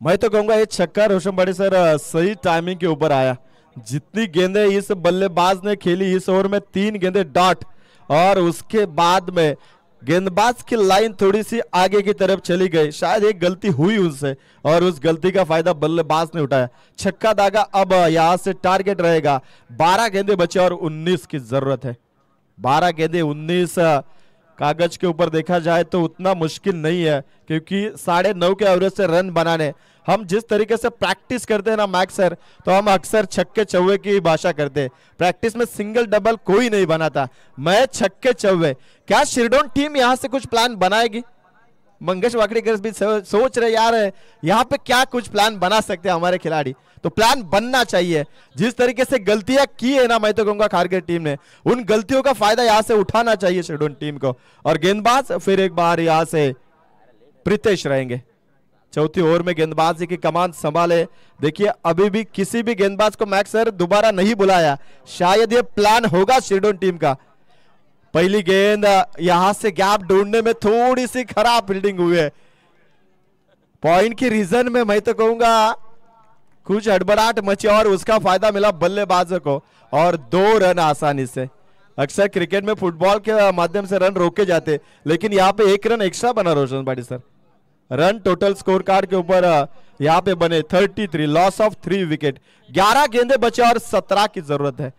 मैं तो कहूंगा ये छक्का रोशन बड़े सर सही टाइमिंग के ऊपर आया। जितनी गेंदें इस बल्लेबाज ने खेली इस ओवर में 3 गेंदें डॉट, और उसके बाद में गेंदबाज की लाइन थोड़ी सी आगे की तरफ चली गई, शायद एक गलती हुई उनसे और उस गलती का फायदा बल्लेबाज ने उठाया। छक्का दागा। अब यहां से टारगेट रहेगा। 12 गेंदें बचे और 19 की जरूरत है। 12 गेंदें 19 कागज के ऊपर देखा जाए तो उतना मुश्किल नहीं है, क्योंकि 9.5 के एवरेज से रन बनाने हम जिस तरीके से प्रैक्टिस करते हैं ना मैक्स सर, तो हम अक्सर छक्के चौवे की भाषा करते हैं। प्रैक्टिस में सिंगल डबल कोई नहीं बनाता, मैं छक्के चौवे। क्या शेरडोन टीम यहां से कुछ प्लान बनाएगी? मंगेश वाकड़ीकर भी सोच रहे यार यहाँ पे क्या कुछ प्लान बना सकते हैं हमारे खिलाड़ी, तो प्लान बनना चाहिए। जिस तरीके से गलतियां की है ना, मैं तो कहूंगा खारगर टीम ने, उन गलतियों का फायदा यहाँ से उठाना चाहिए शेडोन टीम को। और गेंदबाज फिर एक बार यहाँ से प्रीतेश रहेंगे, चौथी ओवर में गेंदबाजी की कमान संभाले। देखिए अभी भी किसी भी गेंदबाज को मैक्स सर दोबारा नहीं बुलाया, शायद ये प्लान होगा शेडोन टीम का। पहली गेंद यहां से गैप ढूंढने में थोड़ी सी खराब फील्डिंग हुई है, पॉइंट की रीजन में मैं तो कहूंगा कुछ हड़बड़ाहट मची और उसका फायदा मिला बल्लेबाजों को, और 2 रन आसानी से। अक्सर क्रिकेट में फुटबॉल के माध्यम से रन रोके जाते, लेकिन यहाँ पे 1 रन एक्स्ट्रा बना रोशन पाटी sir. Run total score card के ऊपर यहाँ पे बने 33, लॉस ऑफ 3 विकेट। 11 गेंदे बचे और 17 की जरूरत है।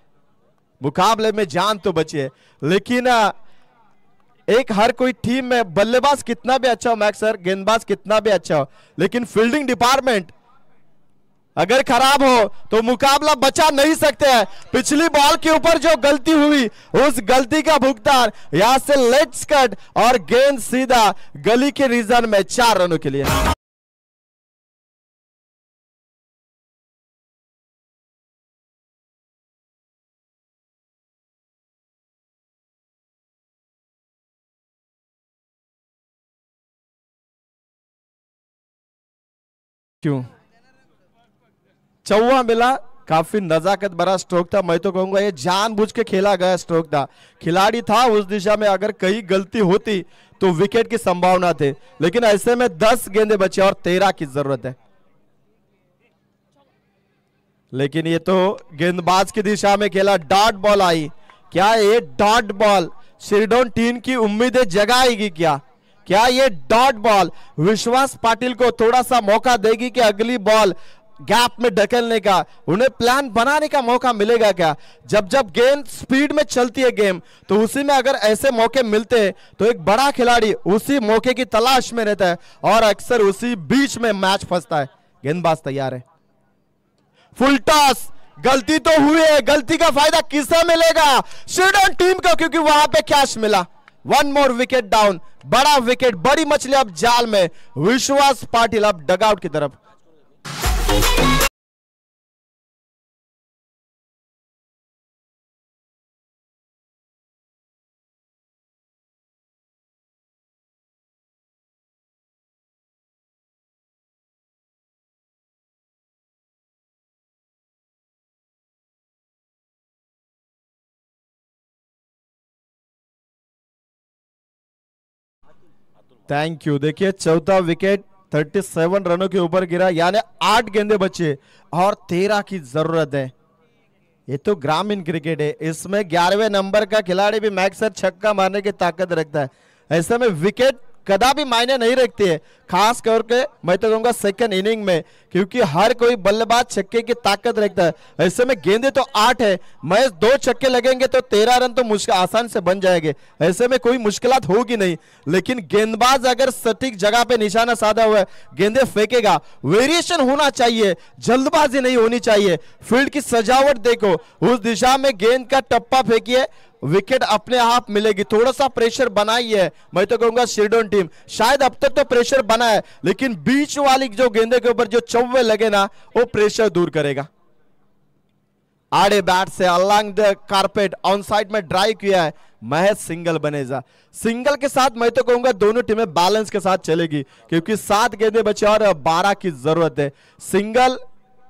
मुकाबले में जान तो बची है, लेकिन एक हर कोई टीम में बल्लेबाज कितना भी अच्छा हो मैक्स सर, गेंदबाज कितना भी अच्छा हो, लेकिन फील्डिंग डिपार्टमेंट अगर खराब हो तो मुकाबला बचा नहीं सकते हैं। पिछली बॉल के ऊपर जो गलती हुई, उस गलती का भुगतान यहां से लेट्स कट और गेंद सीधा गली के रीजन में 4 रनों के लिए। क्यों चौवा मिला, काफी नजाकत भरा स्ट्रोक था, मैं तो कहूंगा ये जानबूझ के खेला गया स्ट्रोक था। खिलाड़ी था उस दिशा में, अगर कहीं गलती होती तो विकेट की संभावना थी, लेकिन ऐसे में 10 गेंदे बचे और 13 की जरूरत है। लेकिन ये तो गेंदबाज की दिशा में खेला, डॉट बॉल आई। क्या ये डॉट बॉल शेडोन टीम की उम्मीदें जगाएगी? क्या ये डॉट बॉल विश्वास पाटिल को थोड़ा सा मौका देगी कि अगली बॉल गैप में ढकेलने का, उन्हें प्लान बनाने का मौका मिलेगा क्या? जब जब गेंद स्पीड में चलती है गेम, तो उसी में अगर ऐसे मौके मिलते हैं तो एक बड़ा खिलाड़ी उसी मौके की तलाश में रहता है और अक्सर उसी बीच में मैच फंसता है। गेंदबाज तैयार है, फुल टॉस। गलती तो हुई है, गलती का फायदा किसे मिलेगा? शेडोन टीम को, क्योंकि वहां पे कैच मिला। 1 मोर विकेट डाउन, बड़ा विकेट, बड़ी मछली अब जाल में। विश्वास पाटिल अब डगआउट की तरफ। Thank you. देखिए चौथा विकेट 37 रनों के ऊपर गिरा, यानी 8 गेंदे बचे और 13 की जरूरत है। ये तो ग्रामीण क्रिकेट है, इसमें 11वें नंबर का खिलाड़ी भी मैक्सर छक्का मारने की ताकत रखता है। ऐसे में विकेट कदापि मायने नहीं रखती है, खास करके मैं तो कहूंगा सेकंड इनिंग में, क्योंकि हर कोई बल्लेबाज छक्के की ताकत रखता है। ऐसे में गेंदे तो 8 है, मैच 2 छक्के लगेंगे तो 13 रन तो मुश्किल आसान से बन जाएंगे। ऐसे में कोई मुश्किलात होगी नहीं, लेकिन गेंदबाज अगर सटीक जगह पे निशाना साधा हुआ है, गेंदे फेंकेगा। वेरिएशन होना चाहिए, जल्दबाजी नहीं होनी चाहिए। फील्ड की सजावट देखो, उस दिशा में गेंद का टप्पा फेंकिए, विकेट अपने आप मिलेगी। थोड़ा सा प्रेशर बनाई है, मैं तो कहूंगा शेडोन टीम। शायद अब तक तो प्रेशर बना है, लेकिन बीच वाली जो गेंदे के ऊपर जो चौवे लगे ना, वो प्रेशर दूर करेगा। आड़े bat say along the carpet on side में ड्राइव किया है, महज सिंगल बनेगा। सिंगल के साथ मैं तो कहूंगा दोनों टीमें बैलेंस के साथ चलेगी, क्योंकि 7 गेंदे बचे और 12 की जरूरत है। सिंगल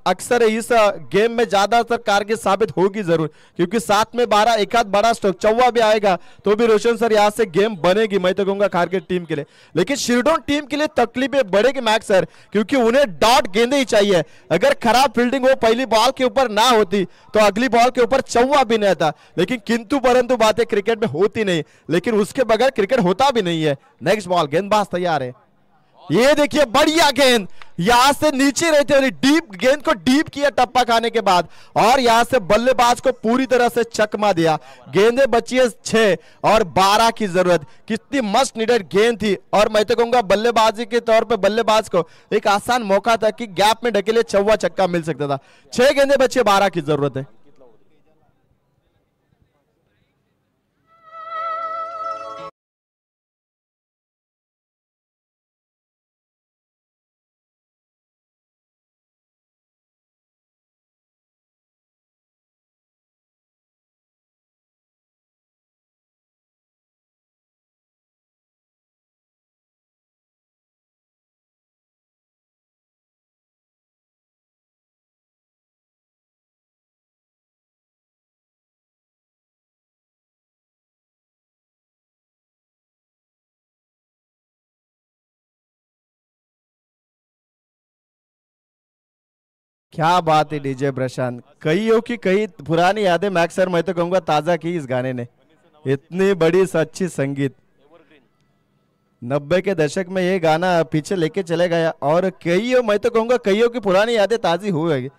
अक्सर इस गेम में ज्यादातर कारगर साबित होगी जरूर, क्योंकि 7 में 12, एक आध बड़ा स्ट्रोक चौवा भी आएगा तो भी रोशन सर यहां से गेम बनेगी, मैं तो कहूंगा कारगर टीम के लिए। लेकिन शेडोन टीम के लिए तकलीफें बढ़ेगी मैक्स सर, क्योंकि उन्हें डॉट गेंदे ही चाहिए। अगर खराब फील्डिंग वो पहली बॉल के ऊपर ना होती तो अगली बॉल के ऊपर चौवा भी नहीं आता। लेकिन किंतु परंतु बातें क्रिकेट में होती नहीं, लेकिन उसके बगैर क्रिकेट होता भी नहीं है। नेक्स्ट बॉल, गेंदबाज तैयार है। ये देखिए बढ़िया गेंद, यहां से नीचे रहते हुए डीप गेंद को डीप किया टप्पा खाने के बाद, और यहां से बल्लेबाज को पूरी तरह से चकमा दिया। गेंदें बची है 6 और 12 की जरूरत। कितनी मस्ट नीडेड गेंद थी, और मैं तो कहूंगा बल्लेबाजी के तौर पे बल्लेबाज को एक आसान मौका था कि गैप में ढकेले चौवा छक्का मिल सकता था। 6 गेंदें बची, 12 की जरूरत है। क्या बात है डीजे प्रशांत, कईयों की कई पुरानी यादें मैक्स सर मैं तो कहूंगा ताजा की इस गाने ने। इतनी बड़ी अच्छी संगीत 90 के दशक में ये गाना पीछे लेके चले गया और कईयों मैं तो कहूंगा कईयों की पुरानी यादें ताजी हुई।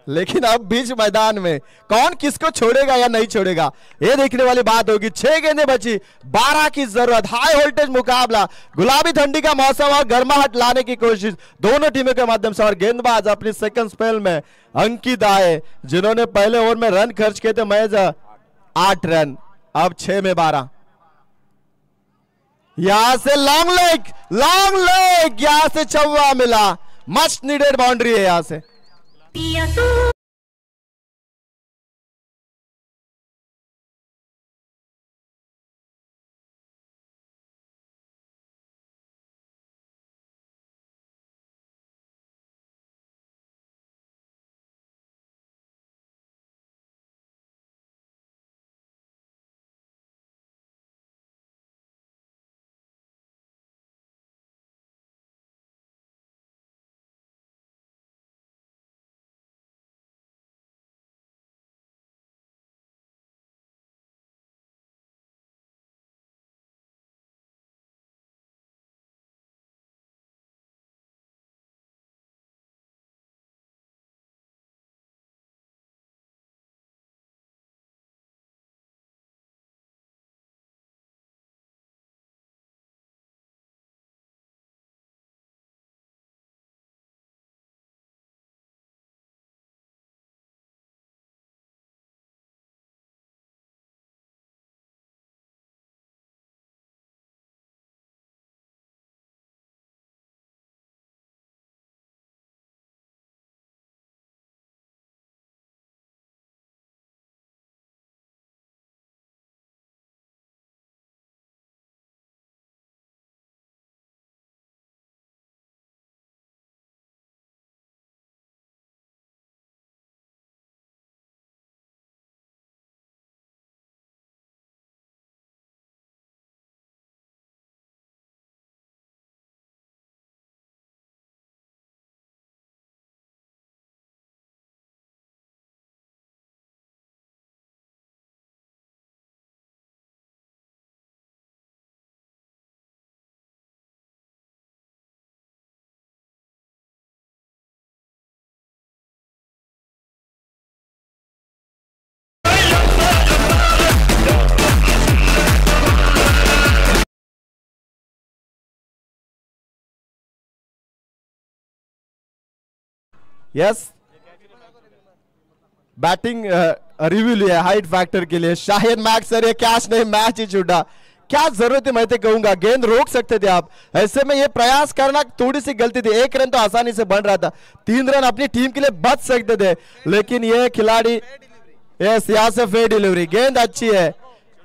लेकिन अब बीच मैदान में कौन किसको छोड़ेगा या नहीं छोड़ेगा ये देखने वाली बात होगी। 6 गेंदें बची, 12 की जरूरत, हाई वोल्टेज मुकाबला, गुलाबी ठंडी का मौसम और गर्माहट लाने की कोशिश दोनों टीमों के माध्यम से। और गेंदबाज अपनी सेकंड स्पेल में अंकित आए जिन्होंने पहले ओवर में रन खर्च किए थे महज 8 रन, अब 6 में 12। यहां से लॉन्ग लेग यहां से चौवा मिला, मच नीडेड बाउंड्री है यहां से। यस, बैटिंग रिव्यू लिया हाइट फैक्टर के लिए। शायद मैक्स सर ये कैच नहीं मैच ही छूटा, क्या जरूरत है मैं तो कहूंगा, गेंद रोक सकते थे आप। ऐसे में ये प्रयास करना थोड़ी सी गलती थी। 1 रन तो आसानी से बन रहा था, 3 रन अपनी टीम के लिए बच सकते थे, लेकिन ये खिलाड़ी यस यहां से फेयर डिलीवरी, गेंद अच्छी है।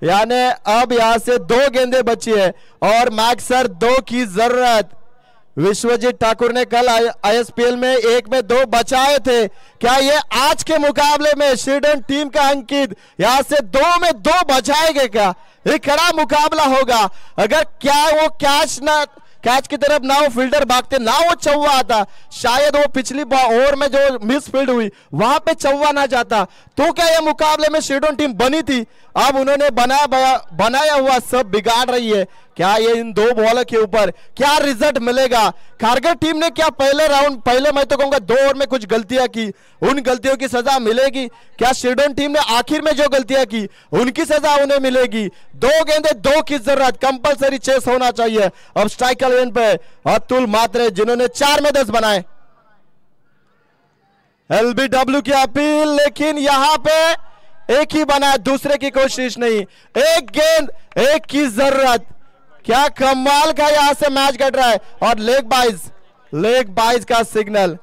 यानी अब यहां से 2 गेंदें बची है और मैक्स सर 2 की जरूरत। विश्वजीत ठाकुर ने कल आईएसपीएल में 1 में 2 बचाए थे, क्या ये आज के मुकाबले में शीर्डन टीम का अंकित यहां से 2 में 2 बचाएंगे? क्या एक कड़ा मुकाबला होगा। अगर क्या वो कैच की तरफ ना वो फील्डर भागते, ना वो चौवा आता, शायद वो पिछली ओवर में जो मिस फील्ड हुई वहां पे चौवा ना जाता, तो क्या ये मुकाबले में शीर्डन टीम बनी थी। अब उन्होंने बनाया हुआ सब बिगाड़ रही है। क्या ये इन 2 बॉलर के ऊपर क्या रिजल्ट मिलेगा? खारगर टीम ने क्या पहले मैं तो कहूंगा 2 ओवर में कुछ गलतियां की, उन गलतियों की सजा मिलेगी? क्या शीर्डन टीम ने आखिर में जो गलतियां की उनकी सजा उन्हें मिलेगी? 2 गेंदे 2 की जरूरत, कंपलसरी चेस होना चाहिए। अब स्ट्राइकर लेन पे अतुल मात्रे जिन्होंने 4 में 10 बनाए। एलबीडब्ल्यू की अपील, लेकिन यहां पे एक ही बना, दूसरे की कोशिश नहीं। 1 गेंद 1 की जरूरत, क्या कमाल का यहां से मैच कट रहा है। और लेग बाइज का सिग्नल,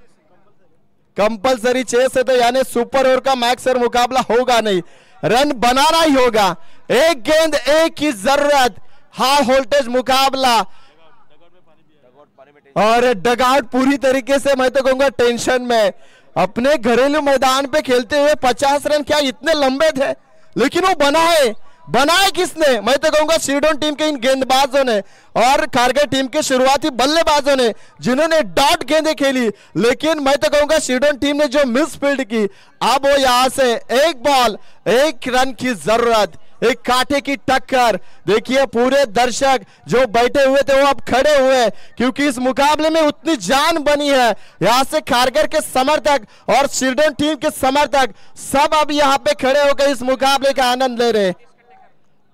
कंपलसरी चेस है तो यानी सुपर ओवर का मैक्स सर मुकाबला होगा नहीं, रन बनाना ही होगा। 1 गेंद 1 की जरूरत, हाई वोल्टेज मुकाबला और डगआउट पूरी तरीके से मैं तो कहूंगा टेंशन में। अपने घरेलू मैदान पे खेलते हुए 50 रन क्या इतने लंबे थे, लेकिन वो बना है। बनाए किसने? मैं तो कहूंगा शिरडोन टीम के इन गेंदबाजों ने और खारगर टीम के शुरुआती बल्लेबाजों ने, जिन्होंने डॉट गेंदें खेली। लेकिन मैं तो कहूंगा शिरडोन टीम ने जो मिसफील्ड की, अब वो यहां से एक बॉल 1 रन की जरूरत, एक कांटे की टक्कर। देखिए पूरे दर्शक जो बैठे हुए थे वो अब खड़े हुए, क्योंकि इस मुकाबले में उतनी जान बनी है। यहां से खारगर के समर्थक और शिरडोन टीम के समर्थक सब अब यहां पे खड़े होकर इस मुकाबले का आनंद ले रहे।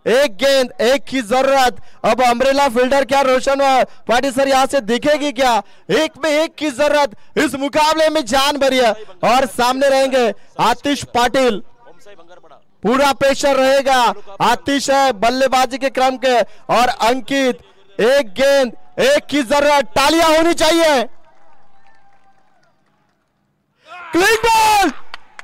एक गेंद 1 की जरूरत। अब अम्ब्रेला फील्डर क्या रोशन पाटिल सर यहां से दिखेगी क्या? 1 में 1 की जरूरत। इस मुकाबले में जान भरी है और सामने रहेंगे आतिश पाटिल। पूरा प्रेशर रहेगा। आतिश है बल्लेबाजी के क्रम के और अंकित। 1 गेंद 1 की जरूरत। तालियां होनी चाहिए। क्लिक बॉल,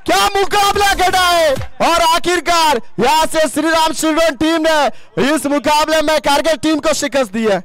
क्या मुकाबला घटा है और आखिरकार यहां से श्रीराम शिरडोन टीम ने इस मुकाबले में कारगिल टीम को शिकस्त दी है।